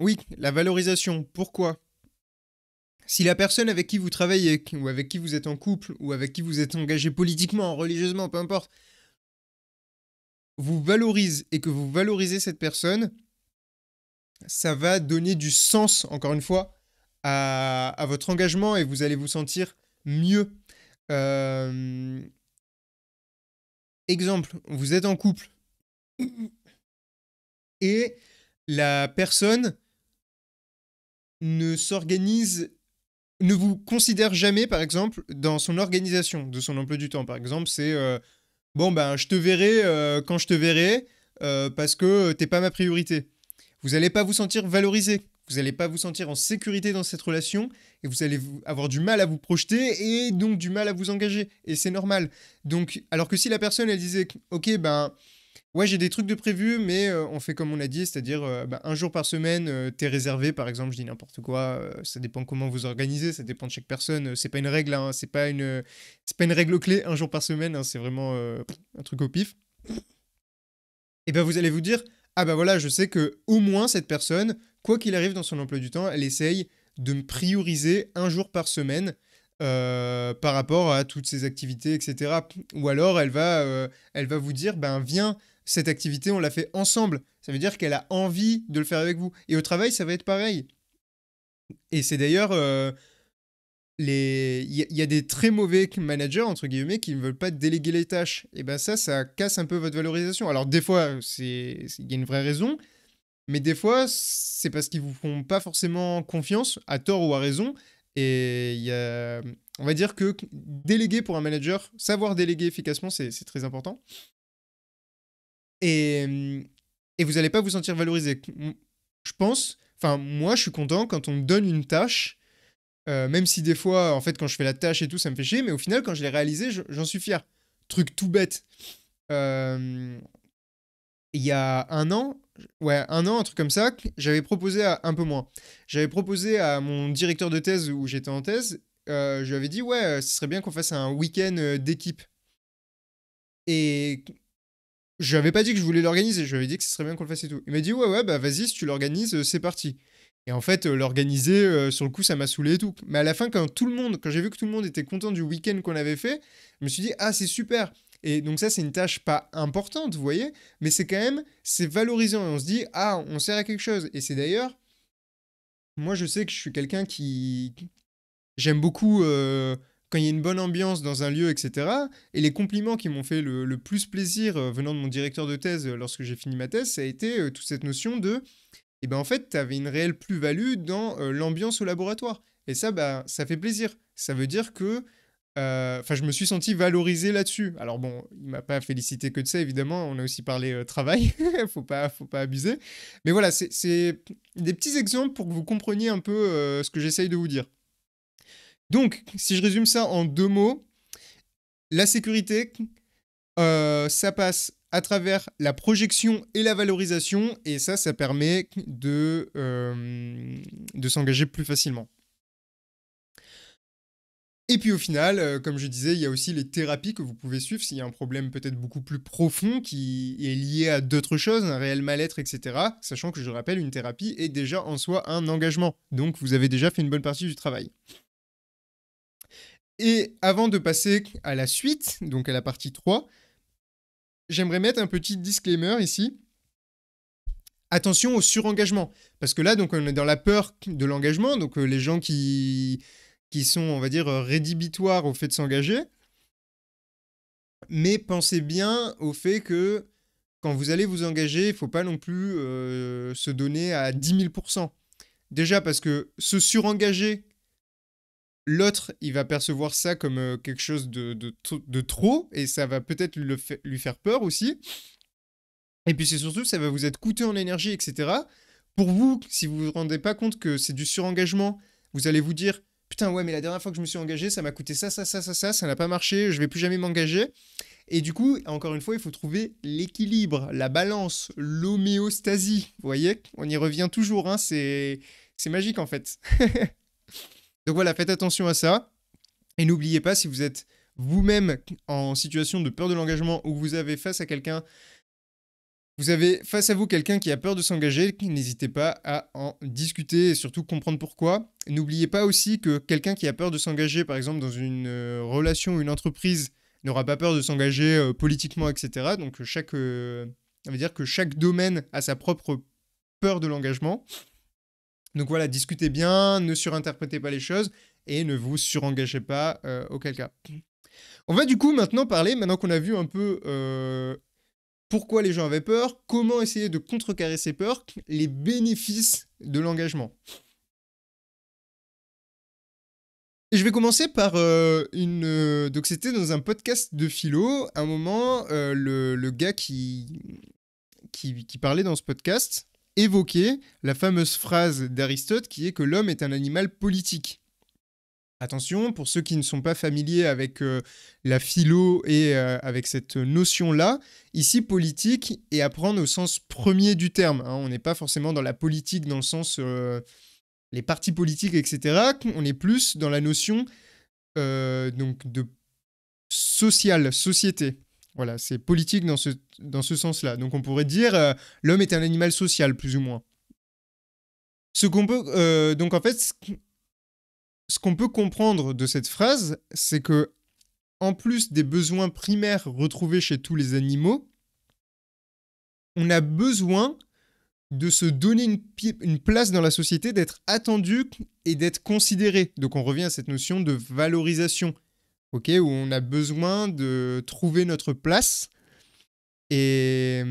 Oui, la valorisation. Pourquoi? Si la personne avec qui vous travaillez, ou avec qui vous êtes en couple, ou avec qui vous êtes engagé politiquement, religieusement, peu importe, vous valorise et que vous valorisez cette personne, ça va donner du sens, encore une fois, à votre engagement et vous allez vous sentir mieux. Euh, Exemple, vous êtes en couple et la personne ne s'organise, ne vous considère jamais, par exemple, dans son organisation de son emploi du temps. Par exemple, c'est bon, ben, je te verrai quand je te verrai parce que t'es pas ma priorité. Vous n'allez pas vous sentir valorisé. Vous n'allez pas vous sentir en sécurité dans cette relation et vous allez avoir du mal à vous projeter et donc du mal à vous engager. Et c'est normal. Donc, alors que si la personne, elle disait, ok, ben, ouais, j'ai des trucs de prévu, mais on fait comme on a dit, c'est-à-dire ben, un jour par semaine, t'es réservé, par exemple, je dis n'importe quoi, ça dépend comment vous organisez, ça dépend de chaque personne, c'est pas une règle, hein, c'est pas une règle clé, un jour par semaine, hein, c'est vraiment un truc au pif. Et ben vous allez vous dire, ah ben voilà, je sais que au moins cette personne, quoi qu'il arrive dans son emploi du temps, elle essaye de me prioriser un jour par semaine par rapport à toutes ses activités, etc. Ou alors elle va vous dire, ben viens, cette activité, on l'a fait ensemble. Ça veut dire qu'elle a envie de le faire avec vous. Et au travail, ça va être pareil. Et c'est d'ailleurs il y a des très mauvais managers, entre guillemets, qui ne veulent pas déléguer les tâches. Et ben ça casse un peu votre valorisation. Alors des fois, il y a une vraie raison, mais des fois, c'est parce qu'ils vous font pas forcément confiance, à tort ou à raison. Et on va dire que déléguer pour un manager, savoir déléguer efficacement, c'est très important. Et, et vous n'allez pas vous sentir valorisé. Je pense, enfin moi je suis content quand on me donne une tâche, même si des fois, en fait, quand je fais la tâche et tout, ça me fait chier, mais au final, quand je l'ai réalisé, j'en suis fier. Truc tout bête. Euh, il y a un an, ouais, un an, un truc comme ça, j'avais proposé à un peu moins. J'avais proposé à mon directeur de thèse où j'étais en thèse, je lui avais dit, ouais, ce serait bien qu'on fasse un week-end d'équipe. Et je n'avais pas dit que je voulais l'organiser, je lui avais dit que ce serait bien qu'on le fasse et tout. Il m'a dit ouais, ouais, bah vas-y, si tu l'organises, c'est parti. Et en fait, l'organiser, sur le coup, ça m'a saoulé et tout. Mais à la fin, quand j'ai vu que tout le monde était content du week-end qu'on avait fait, je me suis dit, ah, c'est super. Et donc ça, c'est une tâche pas importante, vous voyez, mais c'est quand même, c'est valorisant. Et on se dit, ah, on sert à quelque chose. Et c'est d'ailleurs, moi, je sais que je suis quelqu'un qui, j'aime beaucoup quand il y a une bonne ambiance dans un lieu, etc. Et les compliments qui m'ont fait le plus plaisir venant de mon directeur de thèse lorsque j'ai fini ma thèse, ça a été toute cette notion de et ben en fait, tu avais une réelle plus-value dans l'ambiance au laboratoire. Et ça, bah, ça fait plaisir. Ça veut dire que enfin, je me suis senti valorisé là-dessus. Alors bon, il m'a pas félicité que de ça, évidemment. On a aussi parlé travail. Faut pas abuser. Mais voilà, c'est des petits exemples pour que vous compreniez un peu ce que j'essaye de vous dire. Donc, si je résume ça en 2 mots, la sécurité, ça passe à travers la projection et la valorisation, et ça permet de s'engager plus facilement. Et puis au final, comme je disais, il y a aussi les thérapies que vous pouvez suivre s'il y a un problème peut-être beaucoup plus profond qui est lié à d'autres choses, un réel mal-être, etc. Sachant que je rappelle, une thérapie est déjà en soi un engagement. Donc vous avez déjà fait une bonne partie du travail. Et avant de passer à la suite, donc à la partie 3, j'aimerais mettre un petit disclaimer ici. Attention au surengagement. Parce que là, donc, on est dans la peur de l'engagement. Donc, les gens qui sont, on va dire, rédhibitoires au fait de s'engager. Mais pensez bien au fait que quand vous allez vous engager, il ne faut pas non plus se donner à 10 000%. Déjà parce que se surengager, l'autre, il va percevoir ça comme quelque chose de trop. Et ça va peut-être lui faire peur aussi. Et puis c'est surtout, ça va vous être coûteux en énergie, etc. Pour vous, si vous vous rendez pas compte que c'est du surengagement, vous allez vous dire, putain ouais, mais la dernière fois que je me suis engagé, ça m'a coûté ça n'a pas marché, je vais plus jamais m'engager. Et du coup, encore une fois, il faut trouver l'équilibre, la balance, l'homéostasie. Vous voyez, on y revient toujours, hein, c'est magique en fait. Donc voilà, faites attention à ça. Et n'oubliez pas, si vous êtes vous-même en situation de peur de l'engagement ou que vous avez face à quelqu'un vous avez face à vous quelqu'un qui a peur de s'engager, n'hésitez pas à en discuter et surtout comprendre pourquoi. N'oubliez pas aussi que quelqu'un qui a peur de s'engager, par exemple dans une relation ou une entreprise, n'aura pas peur de s'engager politiquement, etc. Donc ça veut dire que chaque domaine a sa propre peur de l'engagement. Donc voilà, discutez bien, ne surinterprétez pas les choses et ne vous surengagez pas auquel cas. On va du coup maintenant parler, maintenant qu'on a vu un peu pourquoi les gens avaient peur, comment essayer de contrecarrer ces peurs, les bénéfices de l'engagement. Et je vais commencer par donc c'était dans un podcast de philo, à un moment, le gars qui parlait dans ce podcast évoquait la fameuse phrase d'Aristote qui est que l'homme est un animal politique. Attention, pour ceux qui ne sont pas familiers avec la philo et avec cette notion-là, ici politique est à prendre au sens premier du terme. Hein. On n'est pas forcément dans la politique dans le sens les partis politiques, etc. On est plus dans la notion donc de social, société. Voilà, c'est politique dans ce sens-là. Donc on pourrait dire l'homme est un animal social, plus ou moins. Ce qu'on peut, donc en fait, ce qu'on peut comprendre de cette phrase, c'est que, en plus des besoins primaires retrouvés chez tous les animaux, on a besoin de se donner une place dans la société, d'être attendu et d'être considéré. Donc on revient à cette notion de valorisation, okay, où on a besoin de trouver notre place. Et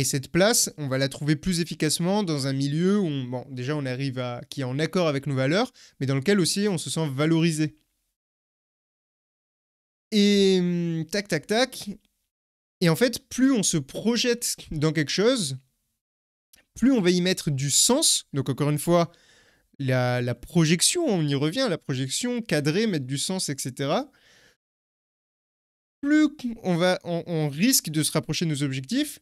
cette place, on va la trouver plus efficacement dans un milieu où, bon, déjà, on arrive qui est en accord avec nos valeurs, mais dans lequel aussi on se sent valorisé. Et tac, tac, tac. Et en fait, plus on se projette dans quelque chose, plus on va y mettre du sens. Donc encore une fois, la projection, on y revient, la projection, cadrer, mettre du sens, etc. Plus on risque de se rapprocher de nos objectifs,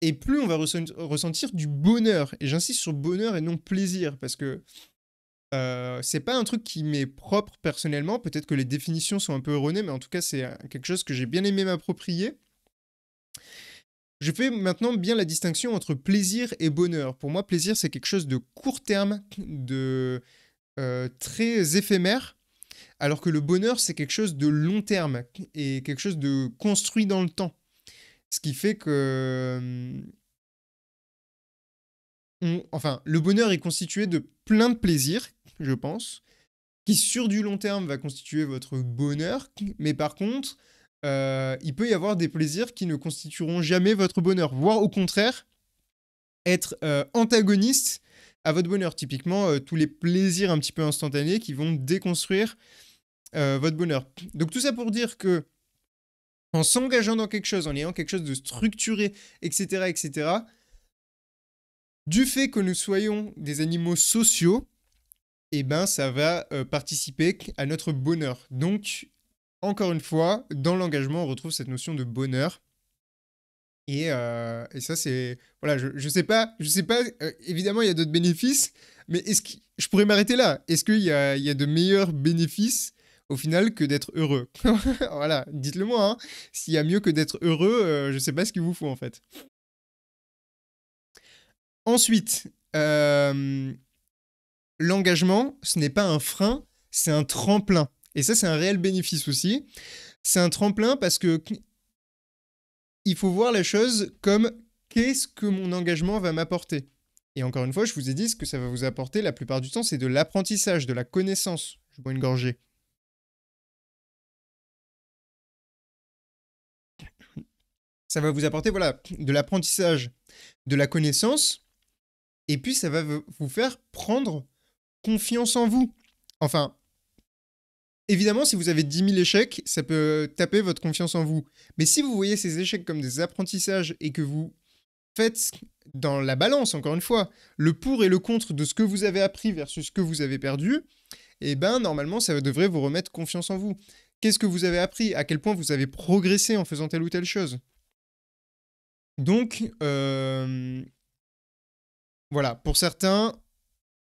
et plus on va ressentir du bonheur. Et j'insiste sur bonheur et non plaisir, parce que C'est pas un truc qui m'est propre personnellement, peut-être que les définitions sont un peu erronées, mais en tout cas, c'est, quelque chose que j'ai bien aimé m'approprier. Je fais maintenant bien la distinction entre plaisir et bonheur. Pour moi, plaisir, c'est quelque chose de court terme, de, très éphémère, alors que le bonheur, c'est quelque chose de long terme et quelque chose de construit dans le temps. Ce qui fait que, enfin, le bonheur est constitué de plein de plaisirs, je pense, qui sur du long terme va constituer votre bonheur, mais par contre, il peut y avoir des plaisirs qui ne constitueront jamais votre bonheur, voire au contraire, être antagonistes à votre bonheur. Typiquement, tous les plaisirs un petit peu instantanés qui vont déconstruire votre bonheur. Donc tout ça pour dire que en s'engageant dans quelque chose, en ayant quelque chose de structuré, etc., etc., du fait que nous soyons des animaux sociaux, eh ben, ça va participer à notre bonheur. Donc, encore une fois, dans l'engagement, on retrouve cette notion de bonheur. Et ça, c'est... Voilà, je sais pas, évidemment, il y a d'autres bénéfices, mais est-ce que... Je pourrais m'arrêter là. Est-ce il y a de meilleurs bénéfices, au final, que d'être heureux? Voilà, dites-le moi, hein. S'il y a mieux que d'être heureux, je sais pas ce qu'il vous faut, en fait. Ensuite, l'engagement, ce n'est pas un frein, c'est un tremplin. Et ça, c'est un réel bénéfice aussi. C'est un tremplin parce que il faut voir la chose comme qu'est-ce que mon engagement va m'apporter. Et encore une fois, je vous ai dit, ce que ça va vous apporter la plupart du temps, c'est de l'apprentissage, de la connaissance. Je bois une gorgée. Ça va vous apporter, voilà, de l'apprentissage, de la connaissance, et puis ça va vous faire prendre confiance en vous. Enfin, évidemment, si vous avez 10 000 échecs, ça peut taper votre confiance en vous. Mais si vous voyez ces échecs comme des apprentissages et que vous faites dans la balance, encore une fois, le pour et le contre de ce que vous avez appris versus ce que vous avez perdu, eh ben normalement, ça devrait vous remettre confiance en vous. Qu'est-ce que vous avez appris? À quel point vous avez progressé en faisant telle ou telle chose? Donc, voilà, pour certains,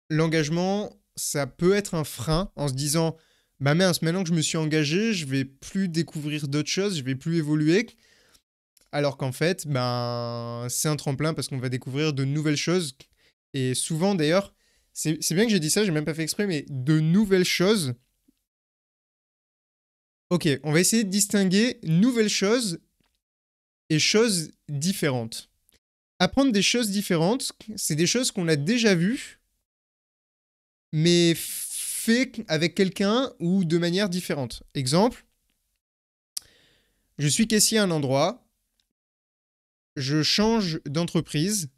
l'engagement, ça peut être un frein en se disant bah mince, maintenant que je me suis engagé, je vais plus découvrir d'autres choses, je vais plus évoluer. Alors qu'en fait, ben, c'est un tremplin parce qu'on va découvrir de nouvelles choses. Et souvent, d'ailleurs, c'est bien que j'ai dit ça, j'ai même pas fait exprès, mais de nouvelles choses. Ok, on va essayer de distinguer nouvelles choses et choses différentes. Apprendre des choses différentes, c'est des choses qu'on a déjà vues, mais fait avec quelqu'un ou de manière différente. Exemple, je suis caissier à un endroit, je change d'entreprise,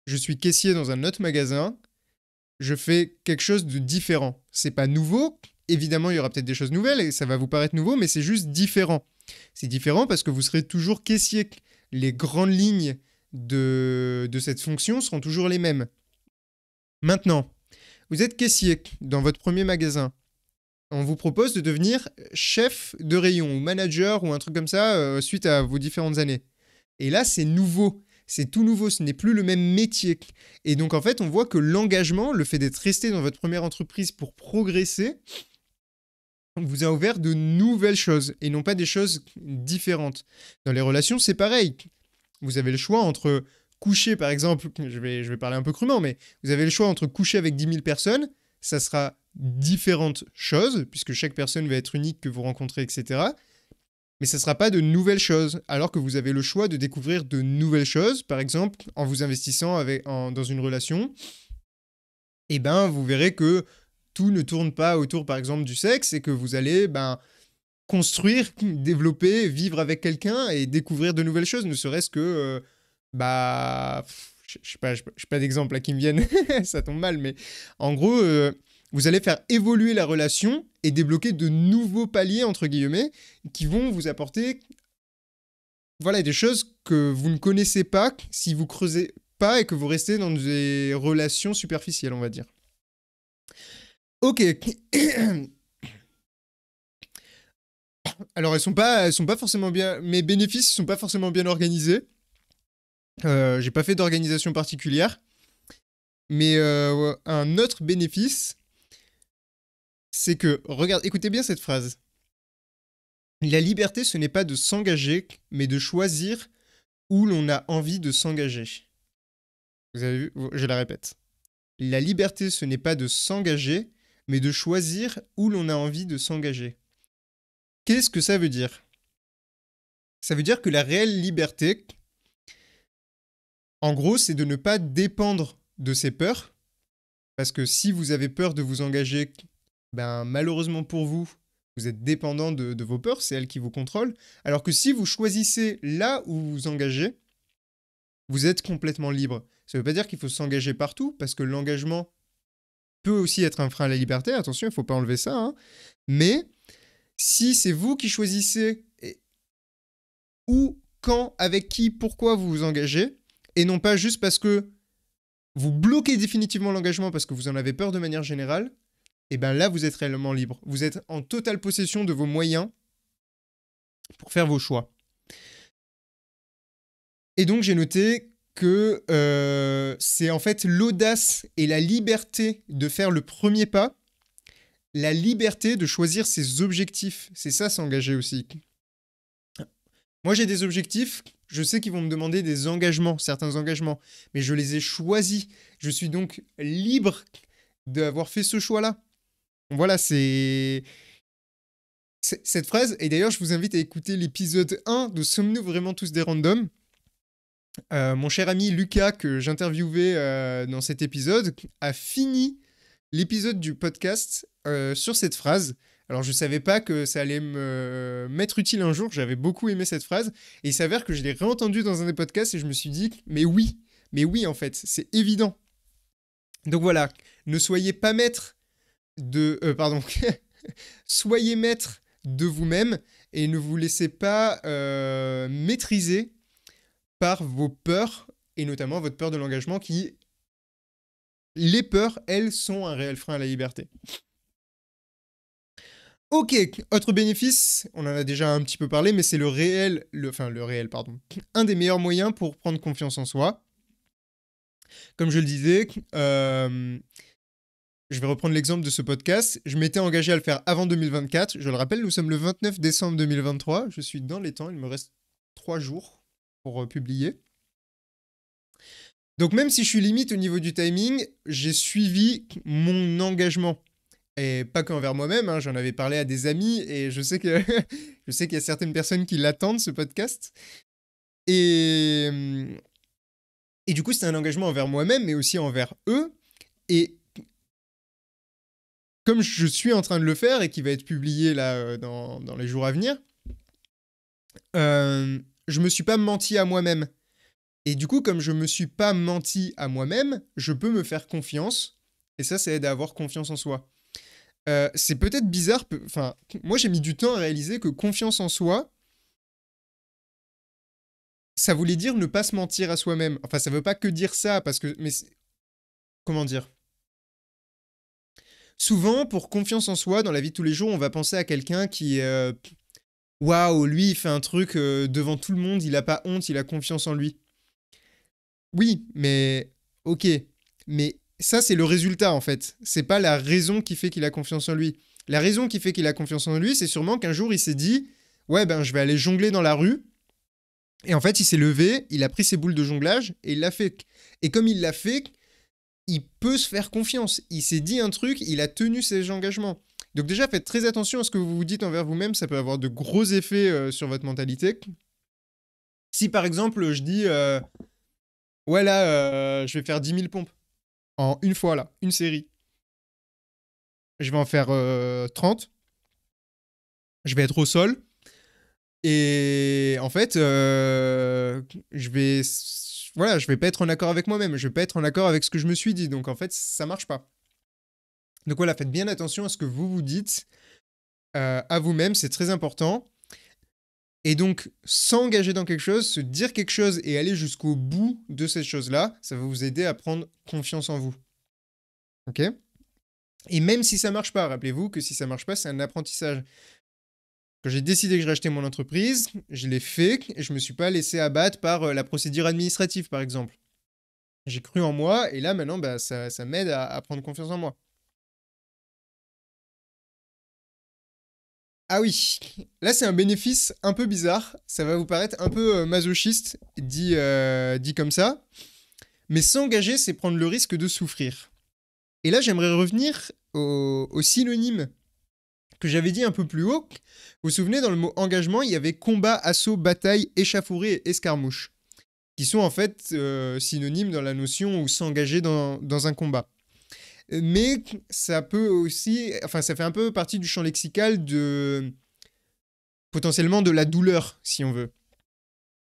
je suis caissier dans un autre magasin, je fais quelque chose de différent. C'est pas nouveau, évidemment il y aura peut-être des choses nouvelles et ça va vous paraître nouveau, mais c'est juste différent. C'est différent parce que vous serez toujours caissier. Les grandes lignes de cette fonction seront toujours les mêmes. Maintenant, vous êtes caissier dans votre premier magasin. On vous propose de devenir chef de rayon ou manager ou un truc comme ça suite à vos différentes années. Et là, c'est nouveau. C'est tout nouveau, ce n'est plus le même métier. Et donc, en fait, on voit que l'engagement, le fait d'être resté dans votre première entreprise pour progresser, vous a ouvert de nouvelles choses et non pas des choses différentes. Dans les relations, c'est pareil. Vous avez le choix entre coucher, par exemple, je vais parler un peu crûment, mais vous avez le choix entre coucher avec 10 000 personnes, ça sera différentes choses, puisque chaque personne va être unique que vous rencontrez, etc. Mais ça ne sera pas de nouvelles choses, alors que vous avez le choix de découvrir de nouvelles choses, par exemple, en vous investissant dans une relation, et ben vous verrez que tout ne tourne pas autour, par exemple, du sexe, et que vous allez construire, développer, vivre avec quelqu'un et découvrir de nouvelles choses, ne serait-ce que, je sais pas d'exemple là qui me viennent, ça tombe mal, mais en gros, vous allez faire évoluer la relation et débloquer de nouveaux paliers, entre guillemets, qui vont vous apporter voilà, des choses que vous ne connaissez pas si vous creusez pas et que vous restez dans des relations superficielles, on va dire. Ok. Alors, elles sont pas forcément bien. Mes bénéfices sont pas forcément bien organisés. J'ai pas fait d'organisation particulière. Mais un autre bénéfice, c'est que, regarde, écoutez bien cette phrase. La liberté, ce n'est pas de s'engager, mais de choisir où l'on a envie de s'engager. Vous avez vu? Je la répète. La liberté, ce n'est pas de s'engager, mais de choisir où l'on a envie de s'engager. Qu'est-ce que ça veut dire? Ça veut dire que la réelle liberté, en gros, c'est de ne pas dépendre de ses peurs. Parce que si vous avez peur de vous engager, ben malheureusement pour vous, vous êtes dépendant de vos peurs, c'est elles qui vous contrôlent. Alors que si vous choisissez là où vous vous engagez, vous êtes complètement libre. Ça ne veut pas dire qu'il faut s'engager partout, parce que l'engagement peut aussi être un frein à la liberté, attention, il ne faut pas enlever ça. Hein. Mais si c'est vous qui choisissez où, quand, avec qui, pourquoi vous vous engagez, et non pas juste parce que vous bloquez définitivement l'engagement parce que vous en avez peur de manière générale, et bien là, vous êtes réellement libre. Vous êtes en totale possession de vos moyens pour faire vos choix. Et donc, j'ai noté que c'est en fait l'audace et la liberté de faire le premier pas, la liberté de choisir ses objectifs. C'est ça, s'engager aussi. Moi, j'ai des objectifs, je sais qu'ils vont me demander des engagements, certains engagements, mais je les ai choisis. Je suis donc libre d'avoir fait ce choix-là. Voilà, c'est cette phrase, et d'ailleurs, je vous invite à écouter l'épisode 1 de Sommes-nous vraiment tous des randoms. Mon cher ami Lucas, que j'interviewais dans cet épisode, a fini l'épisode du podcast sur cette phrase. Alors, je ne savais pas que ça allait m'être utile un jour, j'avais beaucoup aimé cette phrase, et il s'avère que je l'ai réentendue dans un des podcasts, et je me suis dit, mais oui, en fait, c'est évident. Donc voilà, ne soyez pas maître de... pardon, soyez maître de vous-même, et ne vous laissez pas maîtriser par vos peurs, et notamment votre peur de l'engagement qui... Les peurs, elles, sont un réel frein à la liberté. Ok, autre bénéfice, on en a déjà un petit peu parlé, mais c'est le réel, un des meilleurs moyens pour prendre confiance en soi. Comme je le disais, je vais reprendre l'exemple de ce podcast. Je m'étais engagé à le faire avant 2024. Je le rappelle, nous sommes le 29 décembre 2023. Je suis dans les temps, il me reste 3 jours pour publier. Donc même si je suis limite au niveau du timing, j'ai suivi mon engagement. Et pas qu'envers moi-même, hein, j'en avais parlé à des amis et je sais que je sais qu'il y a certaines personnes qui l'attendent, ce podcast. Et, et du coup, c'était un engagement envers moi-même, mais aussi envers eux. Et comme je suis en train de le faire et qui va être publié là dans les jours à venir, je me suis pas menti à moi-même. Et du coup, comme je me suis pas menti à moi-même, je peux me faire confiance. Et ça aide à avoir confiance en soi. C'est peut-être bizarre, enfin, moi j'ai mis du temps à réaliser que confiance en soi, ça voulait dire ne pas se mentir à soi-même. Enfin, ça veut pas que dire ça, parce que, mais comment dire? Souvent, pour confiance en soi, dans la vie de tous les jours, on va penser à quelqu'un qui, waouh, lui, il fait un truc devant tout le monde, il a pas honte, il a confiance en lui. Oui, mais ok, mais ça c'est le résultat en fait. C'est pas la raison qui fait qu'il a confiance en lui. La raison qui fait qu'il a confiance en lui, c'est sûrement qu'un jour il s'est dit, ouais ben je vais aller jongler dans la rue. Et en fait il s'est levé, il a pris ses boules de jonglage et il l'a fait. Et comme il l'a fait, il peut se faire confiance. Il s'est dit un truc, il a tenu ses engagements. Donc déjà faites très attention à ce que vous vous dites envers vous-même, ça peut avoir de gros effets sur votre mentalité. Si par exemple je dis ouais, là, je vais faire 10 000 pompes. En une fois, là. Une série. Je vais en faire 30. Je vais être au sol. Et en fait, je vais... Voilà, je vais pas être en accord avec moi-même. Je vais pas être en accord avec ce que je me suis dit. Donc, en fait, ça marche pas. Donc, voilà, faites bien attention à ce que vous vous dites à vous-même. C'est très important. Et donc, s'engager dans quelque chose, se dire quelque chose et aller jusqu'au bout de cette chose-là, ça va vous aider à prendre confiance en vous. Ok ? Et même si ça marche pas, rappelez-vous que si ça marche pas, c'est un apprentissage. Quand j'ai décidé que je rachetais mon entreprise, je l'ai fait et je me suis pas laissé abattre par la procédure administrative, par exemple. J'ai cru en moi et là maintenant, bah, ça m'aide à prendre confiance en moi. Ah oui, là c'est un bénéfice un peu bizarre, ça va vous paraître un peu masochiste dit comme ça, mais s'engager c'est prendre le risque de souffrir. Et là j'aimerais revenir au synonyme que j'avais dit un peu plus haut. Vous vous souvenez, dans le mot engagement, il y avait combat, assaut, bataille, échauffourée et escarmouche, qui sont en fait synonymes dans la notion où s'engager dans un combat. Mais ça peut aussi, enfin ça fait un peu partie du champ lexical de potentiellement de la douleur, si on veut.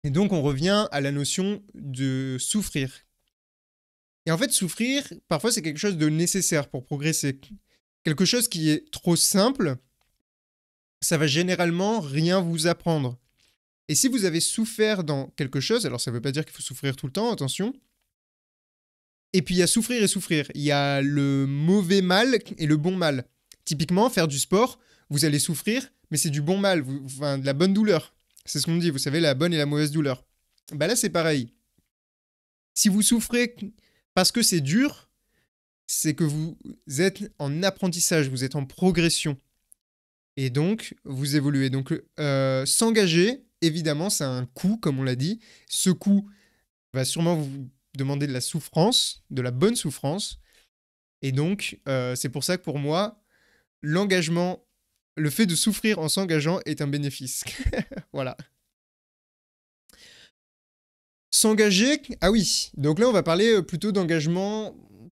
Et donc on revient à la notion de souffrir. Et en fait, souffrir, parfois c'est quelque chose de nécessaire pour progresser. Quelque chose qui est trop simple, ça va généralement rien vous apprendre. Et si vous avez souffert dans quelque chose, alors ça ne veut pas dire qu'il faut souffrir tout le temps, attention. Et puis il y a souffrir et souffrir. Il y a le mauvais mal et le bon mal. Typiquement, faire du sport, vous allez souffrir, mais c'est du bon mal, enfin de la bonne douleur. C'est ce qu'on dit, vous savez, la bonne et la mauvaise douleur. Bah là, c'est pareil. Si vous souffrez parce que c'est dur, c'est que vous êtes en apprentissage, vous êtes en progression. Et donc, vous évoluez. Donc, s'engager, évidemment, c'est un coût, comme on l'a dit. Ce coût va sûrement vous demander de la souffrance, de la bonne souffrance. Et donc, c'est pour ça que pour moi, l'engagement, le fait de souffrir en s'engageant est un bénéfice. Voilà. S'engager, ah oui, donc là on va parler plutôt d'engagement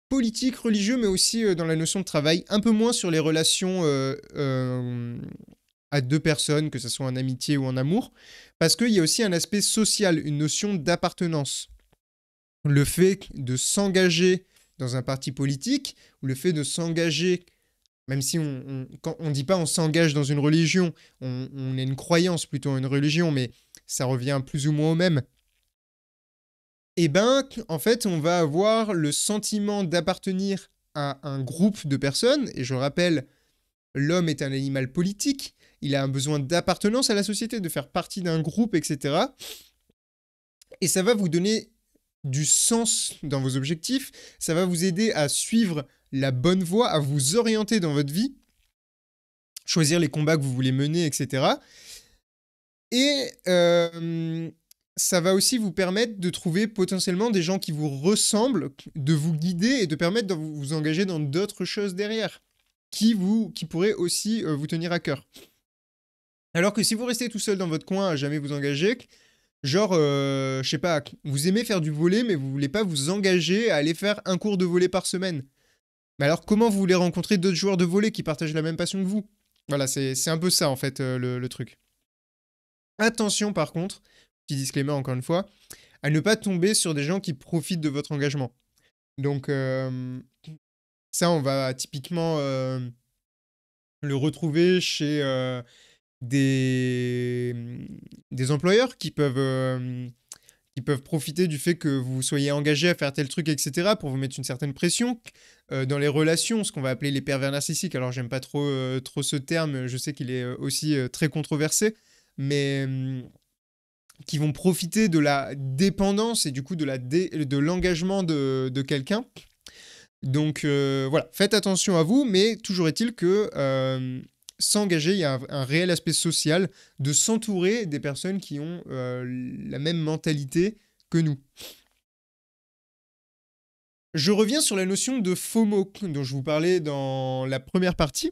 politique, religieux, mais aussi dans la notion de travail, un peu moins sur les relations à deux personnes, que ce soit en amitié ou en amour, parce qu'il y a aussi un aspect social, une notion d'appartenance. Le fait de s'engager dans un parti politique, ou le fait de s'engager, même si quand on ne dit pas on s'engage dans une religion, on est une croyance plutôt une religion, mais ça revient plus ou moins au même. Eh ben, en fait, on va avoir le sentiment d'appartenir à un groupe de personnes, et je rappelle, l'homme est un animal politique, il a un besoin d'appartenance à la société, de faire partie d'un groupe, etc. Et ça va vous donner du sens dans vos objectifs, ça va vous aider à suivre la bonne voie, à vous orienter dans votre vie, choisir les combats que vous voulez mener, etc. Et ça va aussi vous permettre de trouver potentiellement des gens qui vous ressemblent, de vous guider et de permettre de vous engager dans d'autres choses derrière, qui pourraient aussi vous tenir à cœur. Alors que si vous restez tout seul dans votre coin à jamais vous engager, genre, je sais pas, vous aimez faire du volley, mais vous voulez pas vous engager à aller faire un cours de volley par semaine. Mais alors comment vous voulez rencontrer d'autres joueurs de volley qui partagent la même passion que vous? Voilà, c'est un peu ça en fait le truc. Attention par contre, petit disclaimer encore une fois, à ne pas tomber sur des gens qui profitent de votre engagement. Donc ça, on va typiquement le retrouver chez des, des employeurs qui peuvent profiter du fait que vous soyez engagé à faire tel truc, etc., pour vous mettre une certaine pression. Dans les relations, ce qu'on va appeler les pervers narcissiques, alors j'aime pas trop ce terme, je sais qu'il est aussi très controversé, mais qui vont profiter de la dépendance et du coup de l'engagement de quelqu'un. Donc voilà, faites attention à vous, mais toujours est-il que s'engager, il y a un réel aspect social de s'entourer des personnes qui ont la même mentalité que nous. Je reviens sur la notion de FOMO dont je vous parlais dans la première partie.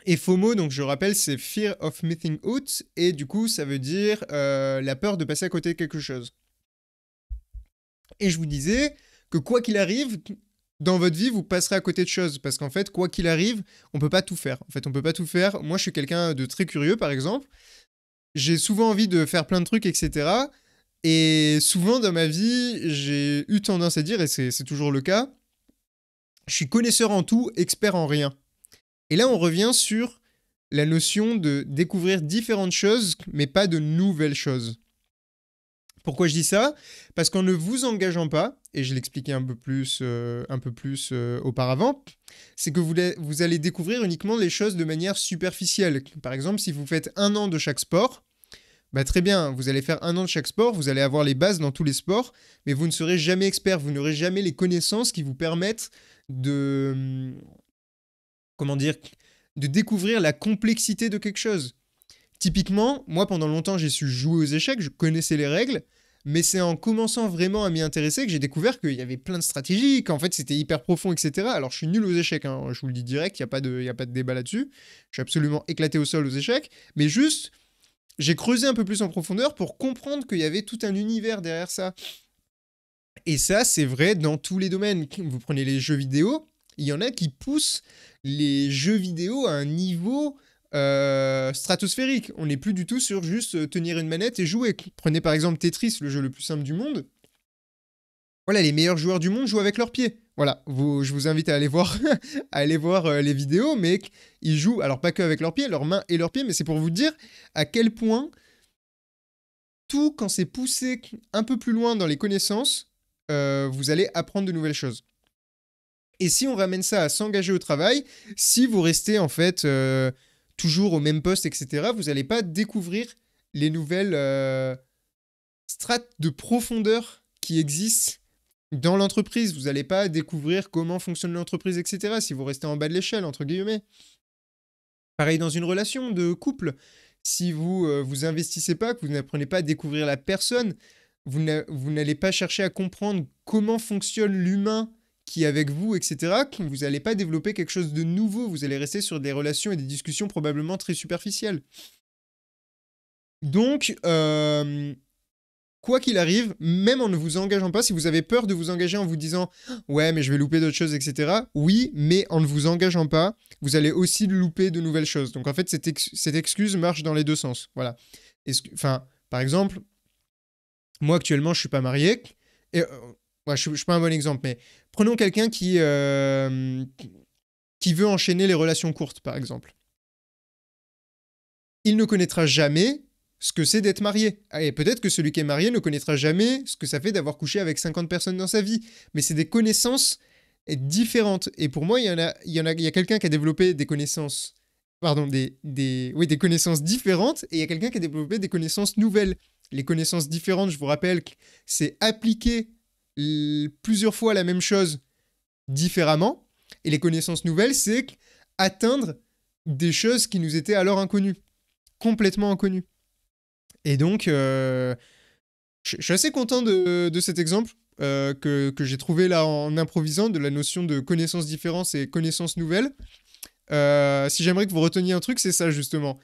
Et FOMO, donc je rappelle, c'est Fear of Missing Out, et du coup ça veut dire la peur de passer à côté de quelque chose. Et je vous disais que quoi qu'il arrive, dans votre vie, vous passerez à côté de choses. Parce qu'en fait, quoi qu'il arrive, on peut pas tout faire. En fait, on peut pas tout faire. Moi, je suis quelqu'un de très curieux, par exemple. J'ai souvent envie de faire plein de trucs, etc. Et souvent, dans ma vie, j'ai eu tendance à dire, et c'est toujours le cas, je suis connaisseur en tout, expert en rien. Et là, on revient sur la notion de découvrir différentes choses, mais pas de nouvelles choses. Pourquoi je dis ça? Parce qu'en ne vous engageant pas, et je l'expliquais un peu plus auparavant, c'est que vous allez découvrir uniquement les choses de manière superficielle. Par exemple, si vous faites 1 an de chaque sport, Bah très bien, vous allez faire 1 an de chaque sport, vous allez avoir les bases dans tous les sports, mais vous ne serez jamais expert, vous n'aurez jamais les connaissances qui vous permettent de, comment dire, de découvrir la complexité de quelque chose. Typiquement, moi pendant longtemps j'ai su jouer aux échecs, je connaissais les règles, mais c'est en commençant vraiment à m'y intéresser que j'ai découvert qu'il y avait plein de stratégies, qu'en fait c'était hyper profond, etc. Alors je suis nul aux échecs, hein, je vous le dis direct, il n'y a pas de débat là-dessus. Je suis absolument éclaté au sol aux échecs, mais juste, j'ai creusé un peu plus en profondeur pour comprendre qu'il y avait tout un univers derrière ça. Et ça, c'est vrai dans tous les domaines. Vous prenez les jeux vidéo, il y en a qui poussent les jeux vidéo à un niveau stratosphérique. On n'est plus du tout sur juste tenir une manette et jouer. Prenez par exemple Tetris, le jeu le plus simple du monde. Voilà, les meilleurs joueurs du monde jouent avec leurs pieds. Voilà, je vous invite à aller voir, à aller voir les vidéos, mais ils jouent, alors pas que avec leurs pieds, leurs mains et leurs pieds, mais c'est pour vous dire à quel point tout, quand c'est poussé un peu plus loin dans les connaissances, vous allez apprendre de nouvelles choses. Et si on ramène ça à s'engager au travail, si vous restez en fait toujours au même poste, etc., vous n'allez pas découvrir les nouvelles strates de profondeur qui existent dans l'entreprise. Vous n'allez pas découvrir comment fonctionne l'entreprise, etc., si vous restez en bas de l'échelle, entre guillemets. Pareil dans une relation de couple. Si vous vous investissez pas, que vous n'apprenez pas à découvrir la personne, vous n'allez pas chercher à comprendre comment fonctionne l'humain qui est avec vous, etc., vous n'allez pas développer quelque chose de nouveau. Vous allez rester sur des relations et des discussions probablement très superficielles. Donc, quoi qu'il arrive, même en ne vous engageant pas, si vous avez peur de vous engager en vous disant « Ouais, mais je vais louper d'autres choses, etc. » Oui, mais en ne vous engageant pas, vous allez aussi louper de nouvelles choses. Donc en fait, cette excuse marche dans les deux sens. Voilà. Enfin, par exemple, moi actuellement, je suis pas marié. Et, ouais, je suis pas un bon exemple, mais prenons quelqu'un qui veut enchaîner les relations courtes, par exemple. Il ne connaîtra jamais ce que c'est d'être marié. Et peut-être que celui qui est marié ne connaîtra jamais ce que ça fait d'avoir couché avec 50 personnes dans sa vie. Mais c'est des connaissances différentes. Et pour moi, il y a quelqu'un qui a développé des connaissances, pardon, des connaissances différentes, et il y a quelqu'un qui a développé des connaissances nouvelles. Les connaissances différentes, je vous rappelle, c'est appliquer plusieurs fois la même chose différemment. Et les connaissances nouvelles, c'est atteindre des choses qui nous étaient alors inconnues. Complètement inconnues. Et donc, je suis assez content de cet exemple que j'ai trouvé là en improvisant, de la notion de connaissances différentes et connaissances nouvelles. Si j'aimerais que vous reteniez un truc, c'est ça justement.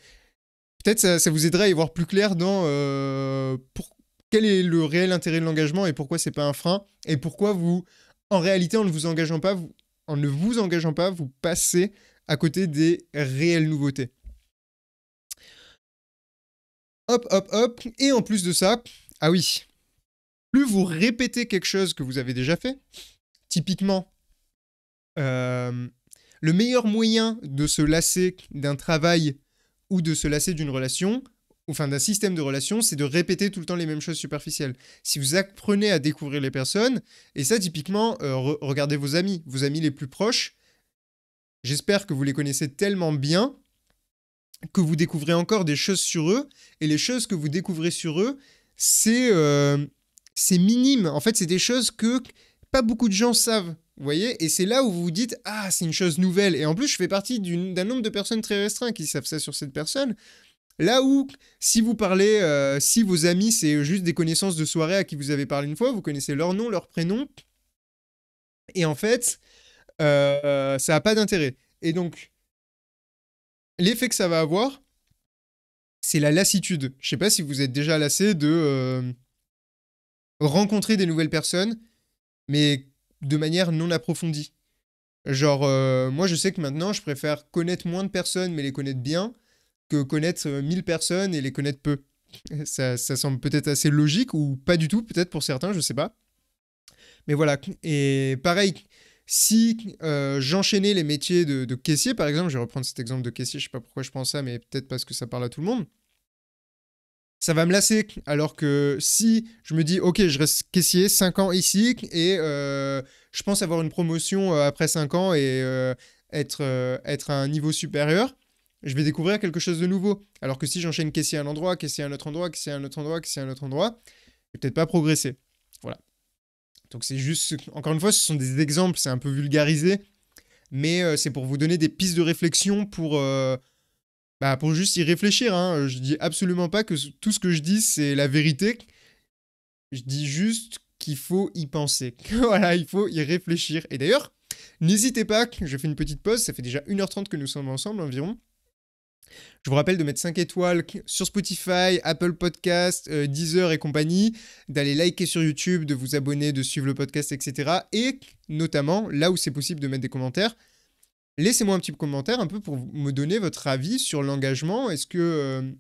Peut-être ça vous aiderait à y voir plus clair dans quel est le réel intérêt de l'engagement et pourquoi c'est pas un frein et pourquoi vous, en réalité, en ne vous engageant pas, vous passez à côté des réelles nouveautés. Hop, hop, hop. Et en plus de ça, ah oui, plus vous répétez quelque chose que vous avez déjà fait, typiquement, le meilleur moyen de se lasser d'un travail ou de se lasser d'une relation, enfin d'un système de relation, c'est de répéter tout le temps les mêmes choses superficielles. Si vous apprenez à découvrir les personnes, et ça typiquement, regardez vos amis les plus proches, j'espère que vous les connaissez tellement bien que vous découvrez encore des choses sur eux, et les choses que vous découvrez sur eux, c'est minime. En fait, c'est des choses que pas beaucoup de gens savent, vous voyez. Et c'est là où vous vous dites « Ah, c'est une chose nouvelle ». Et en plus, je fais partie d'un nombre de personnes très restreint qui savent ça sur cette personne. Là où, si vous parlez, si vos amis, c'est juste des connaissances de soirée à qui vous avez parlé une fois, vous connaissez leur nom, leur prénom, et en fait, ça n'a pas d'intérêt. Et donc, l'effet que ça va avoir, c'est la lassitude. Je sais pas si vous êtes déjà lassé de rencontrer des nouvelles personnes, mais de manière non approfondie. Genre, moi je sais que maintenant, je préfère connaître moins de personnes, mais les connaître bien, que connaître 1000 personnes et les connaître peu. Ça semble peut-être assez logique, ou pas du tout, peut-être pour certains, je sais pas. Mais voilà, et pareil, si j'enchaînais les métiers de caissier, par exemple, je vais reprendre cet exemple de caissier, je sais pas pourquoi je prends ça, mais peut-être parce que ça parle à tout le monde, ça va me lasser. Alors que si je me dis, ok, je reste caissier 5 ans ici, et je pense avoir une promotion après 5 ans et être à un niveau supérieur, je vais découvrir quelque chose de nouveau. Alors que si j'enchaîne qu'essayer un endroit, qu'essayer un autre endroit, qu'essayer un autre endroit, qu'essayer un autre endroit, je vais peut-être pas progresser. Voilà. Donc c'est juste, encore une fois, ce sont des exemples, c'est un peu vulgarisé, mais c'est pour vous donner des pistes de réflexion pour juste y réfléchir. Hein. Je dis absolument pas que tout ce que je dis, c'est la vérité. Je dis juste qu'il faut y penser. Voilà, il faut y réfléchir. Et d'ailleurs, n'hésitez pas, je fais une petite pause, ça fait déjà 1h30 que nous sommes ensemble environ. Je vous rappelle de mettre 5 étoiles sur Spotify, Apple Podcast, Deezer et compagnie, d'aller liker sur YouTube, de vous abonner, de suivre le podcast, etc. Et notamment, là où c'est possible de mettre des commentaires, laissez-moi un petit commentaire un peu pour me donner votre avis sur l'engagement. Est-ce que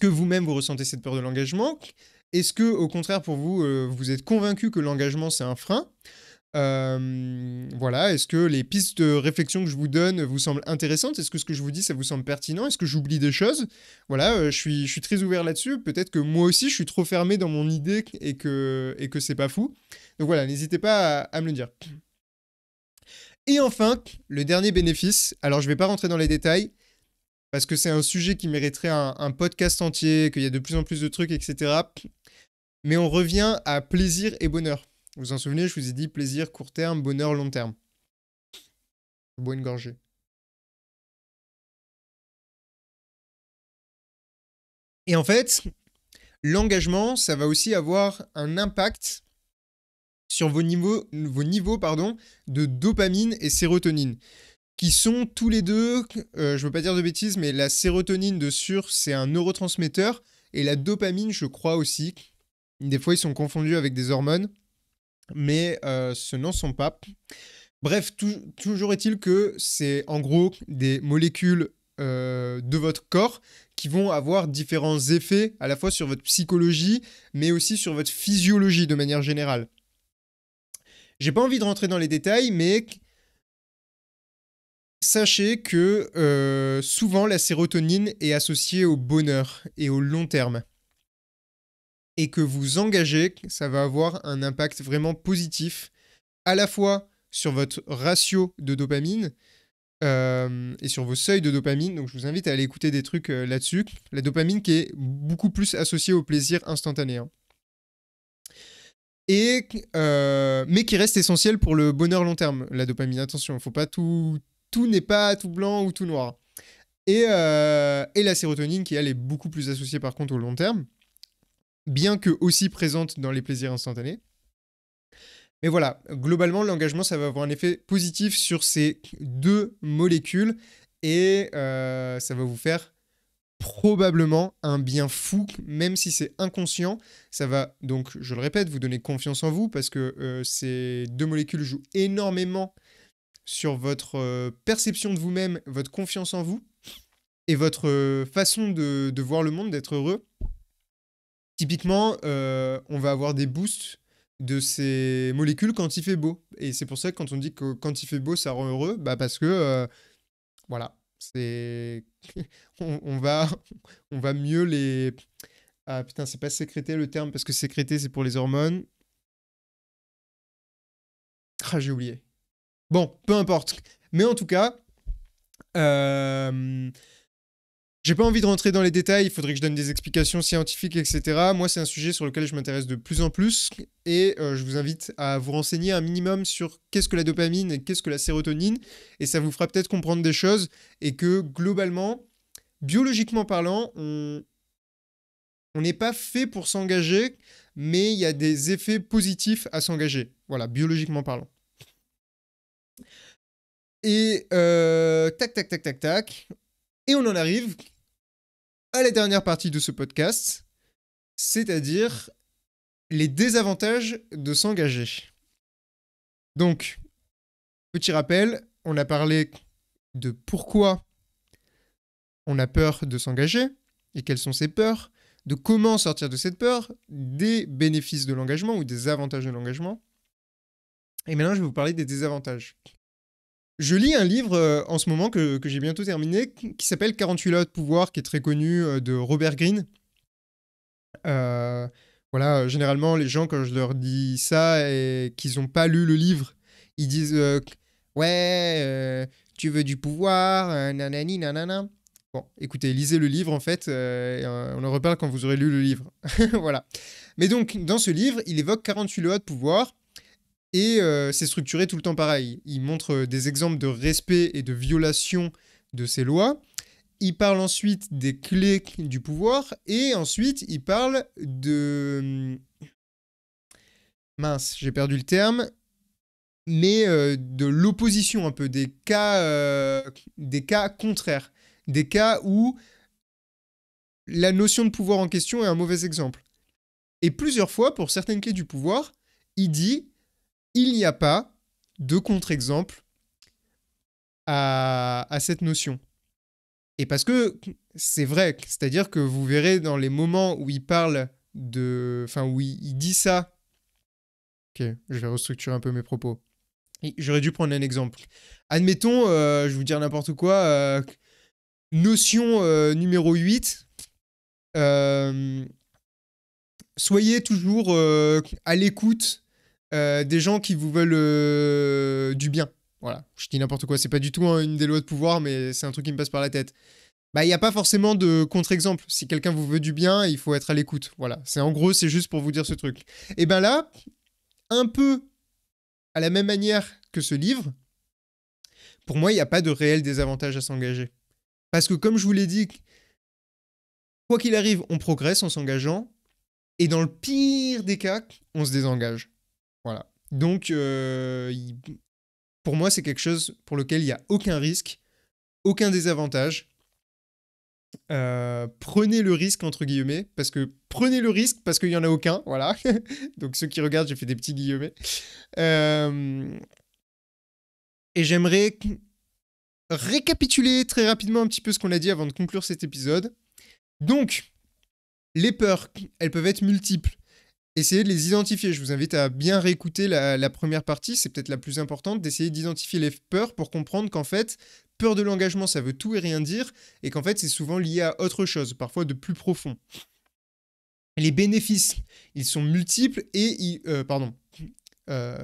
vous-même vous ressentez cette peur de l'engagement? Est-ce que, au contraire, pour vous, vous êtes convaincu que l'engagement c'est un frein? Voilà, est-ce que les pistes de réflexion que je vous donne vous semblent intéressantes? Est-ce que ce que je vous dis, ça vous semble pertinent? Est-ce que j'oublie des choses? Voilà, je suis très ouvert là-dessus. Peut-être que moi aussi, je suis trop fermé dans mon idée et que c'est pas fou. Donc voilà, n'hésitez pas à me le dire. Et enfin, le dernier bénéfice. Alors, je vais pas rentrer dans les détails parce que c'est un sujet qui mériterait un podcast entier, qu'il y a de plus en plus de trucs, etc. Mais on revient à plaisir et bonheur. Vous vous en souvenez, je vous ai dit plaisir court terme, bonheur long terme. Je bois une gorgée. Et en fait, l'engagement, ça va aussi avoir un impact sur vos niveaux de dopamine et sérotonine, qui sont tous les deux, je ne veux pas dire de bêtises, mais la sérotonine de sûr, c'est un neurotransmetteur, et la dopamine, je crois aussi. Des fois, ils sont confondus avec des hormones, mais ce n'en sont pas. Bref, toujours est-il que c'est en gros des molécules de votre corps qui vont avoir différents effets à la fois sur votre psychologie, mais aussi sur votre physiologie de manière générale. J'ai pas envie de rentrer dans les détails, mais sachez que souvent la sérotonine est associée au bonheur et au long terme. Et que vous engagez, ça va avoir un impact vraiment positif, à la fois sur votre ratio de dopamine et sur vos seuils de dopamine. Donc je vous invite à aller écouter des trucs là-dessus. La dopamine qui est beaucoup plus associée au plaisir instantané. Hein. Mais qui reste essentielle pour le bonheur long terme, la dopamine. Attention, faut pas tout n'est pas tout blanc ou tout noir. Et la sérotonine qui, elle, est beaucoup plus associée par contre au long terme, bien que aussi présente dans les plaisirs instantanés. Mais voilà, globalement, l'engagement, ça va avoir un effet positif sur ces deux molécules et ça va vous faire probablement un bien fou, même si c'est inconscient. Ça va donc, je le répète, vous donner confiance en vous parce que ces deux molécules jouent énormément sur votre perception de vous-même, votre confiance en vous et votre façon de voir le monde, d'être heureux. Typiquement, on va avoir des boosts de ces molécules quand il fait beau. Et c'est pour ça que quand on dit que quand il fait beau, ça rend heureux, bah parce que, voilà, c'est... on va mieux les... Ah putain, c'est pas sécréter le terme, parce que sécréter, c'est pour les hormones. Ah, j'ai oublié. Bon, peu importe. Mais en tout cas, j'ai pas envie de rentrer dans les détails, il faudrait que je donne des explications scientifiques, etc. Moi, c'est un sujet sur lequel je m'intéresse de plus en plus et je vous invite à vous renseigner un minimum sur qu'est-ce que la dopamine et qu'est-ce que la sérotonine et ça vous fera peut-être comprendre des choses et que globalement, biologiquement parlant, on n'est pas fait pour s'engager, mais il y a des effets positifs à s'engager. Voilà, biologiquement parlant. Et tac, tac, tac, tac, tac. Et on en arrive à la dernière partie de ce podcast, c'est-à-dire les désavantages de s'engager. Donc, petit rappel, on a parlé de pourquoi on a peur de s'engager et quelles sont ces peurs, de comment sortir de cette peur, des bénéfices de l'engagement ou des avantages de l'engagement. Et maintenant, je vais vous parler des désavantages. Je lis un livre en ce moment que j'ai bientôt terminé qui s'appelle 48 lois de pouvoir, qui est très connu, de Robert Greene. Voilà, généralement, les gens, quand je leur dis ça et qu'ils n'ont pas lu le livre, ils disent ouais, tu veux du pouvoir, nanani, nanana. Bon, écoutez, lisez le livre en fait, et, on en reparle quand vous aurez lu le livre. Voilà. Mais donc, dans ce livre, il évoque 48 lois de pouvoir, et c'est structuré tout le temps pareil. Il montre des exemples de respect et de violation de ces lois. Il parle ensuite des clés du pouvoir, et ensuite il parle de... Mince, j'ai perdu le terme, mais de l'opposition un peu, des cas contraires, des cas où la notion de pouvoir en question est un mauvais exemple. Et plusieurs fois, pour certaines clés du pouvoir, il dit il n'y a pas de contre-exemple à cette notion. Et parce que c'est vrai, c'est-à-dire que vous verrez dans les moments où il parle de... Enfin, où il dit ça... Ok, je vais restructurer un peu mes propos. J'aurais dû prendre un exemple. Admettons, je vais vous dire n'importe quoi, notion numéro 8, soyez toujours à l'écoute des gens qui vous veulent du bien. Voilà, je dis n'importe quoi, c'est pas du tout une des lois de pouvoir, mais c'est un truc qui me passe par la tête. Bah, il n'y a pas forcément de contre-exemple. Si quelqu'un vous veut du bien, il faut être à l'écoute. Voilà, en gros, c'est juste pour vous dire ce truc. Et ben là, un peu à la même manière que ce livre, pour moi, il n'y a pas de réel désavantage à s'engager. Parce que comme je vous l'ai dit, quoi qu'il arrive, on progresse en s'engageant, et dans le pire des cas, on se désengage. Voilà. Donc, pour moi, c'est quelque chose pour lequel il n'y a aucun risque, aucun désavantage. Prenez le risque, entre guillemets, parce que prenez le risque parce qu'il n'y en a aucun, voilà. Donc ceux qui regardent, j'ai fait des petits guillemets. Et j'aimerais récapituler très rapidement un petit peu ce qu'on a dit avant de conclure cet épisode. Donc, les peurs, elles peuvent être multiples. Essayez de les identifier. Je vous invite à bien réécouter la première partie, c'est peut-être la plus importante, d'essayer d'identifier les peurs pour comprendre qu'en fait, peur de l'engagement, ça veut tout et rien dire, et qu'en fait, c'est souvent lié à autre chose, parfois de plus profond. Les bénéfices, ils sont multiples, et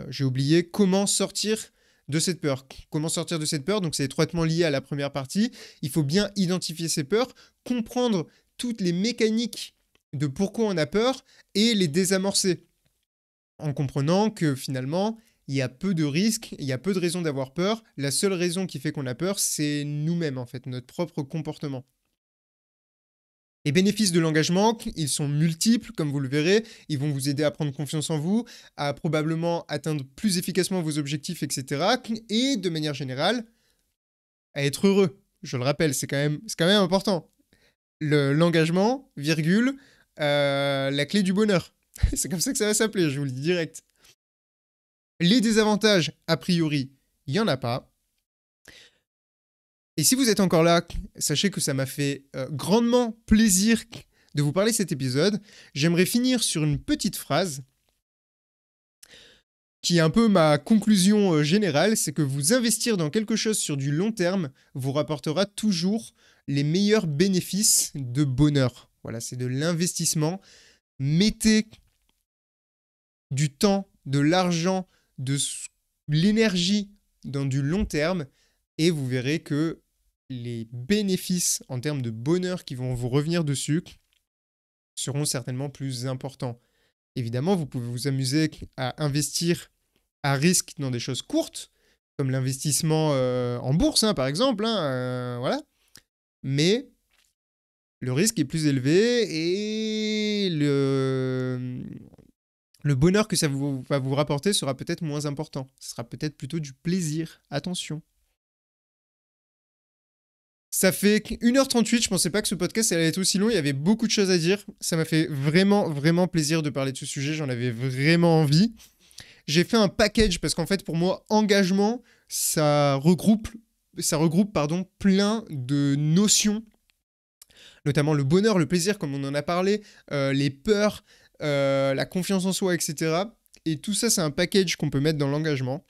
j'ai oublié comment sortir de cette peur. Comment sortir de cette peur? Donc c'est étroitement lié à la première partie. Il faut bien identifier ces peurs, comprendre toutes les mécaniques de pourquoi on a peur et les désamorcer. En comprenant que finalement, il y a peu de risques, il y a peu de raisons d'avoir peur. La seule raison qui fait qu'on a peur, c'est nous-mêmes en fait, notre propre comportement. Les bénéfices de l'engagement, ils sont multiples, comme vous le verrez. Ils vont vous aider à prendre confiance en vous, à probablement atteindre plus efficacement vos objectifs, etc. Et de manière générale, à être heureux. Je le rappelle, c'est quand même important. L'engagement, virgule, la clé du bonheur. C'est comme ça que ça va s'appeler, je vous le dis direct. Les désavantages, a priori, il n'y en a pas. Et si vous êtes encore là, sachez que ça m'a fait grandement plaisir de vous parler de cet épisode. J'aimerais finir sur une petite phrase qui est un peu ma conclusion générale, c'est que vous investir dans quelque chose sur du long terme vous rapportera toujours les meilleurs bénéfices de bonheur. Voilà, c'est de l'investissement. Mettez du temps, de l'argent, de l'énergie dans du long terme et vous verrez que les bénéfices en termes de bonheur qui vont vous revenir dessus seront certainement plus importants. Évidemment, vous pouvez vous amuser à investir à risque dans des choses courtes, comme l'investissement en bourse, par exemple, voilà. Mais le risque est plus élevé et le bonheur que ça va vous rapporter sera peut-être moins important. Ce sera peut-être plutôt du plaisir. Attention. Ça fait 1h38, je pensais pas que ce podcast allait être aussi long, il y avait beaucoup de choses à dire. Ça m'a fait vraiment, vraiment plaisir de parler de ce sujet, j'en avais vraiment envie. J'ai fait un package parce qu'en fait, pour moi, engagement, ça regroupe plein de notions, notamment le bonheur, le plaisir, comme on en a parlé, les peurs, la confiance en soi, etc. Et tout ça, c'est un package qu'on peut mettre dans l'engagement.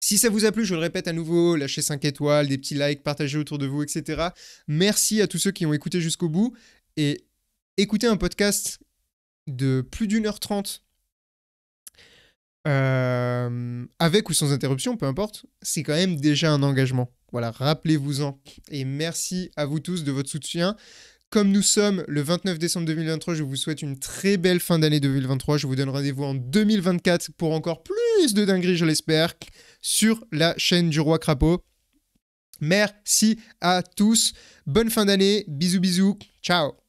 Si ça vous a plu, je le répète à nouveau, lâchez 5 étoiles, des petits likes, partagez autour de vous, etc. Merci à tous ceux qui ont écouté jusqu'au bout. Et écouter un podcast de plus d'1h30 avec ou sans interruption, peu importe, c'est quand même déjà un engagement. Voilà, rappelez-vous-en. Et merci à vous tous de votre soutien. Comme nous sommes le 29 décembre 2023, je vous souhaite une très belle fin d'année 2023. Je vous donne rendez-vous en 2024 pour encore plus de dingueries, je l'espère, sur la chaîne du Roi Crapaud. Merci à tous. Bonne fin d'année. Bisous, bisous. Ciao.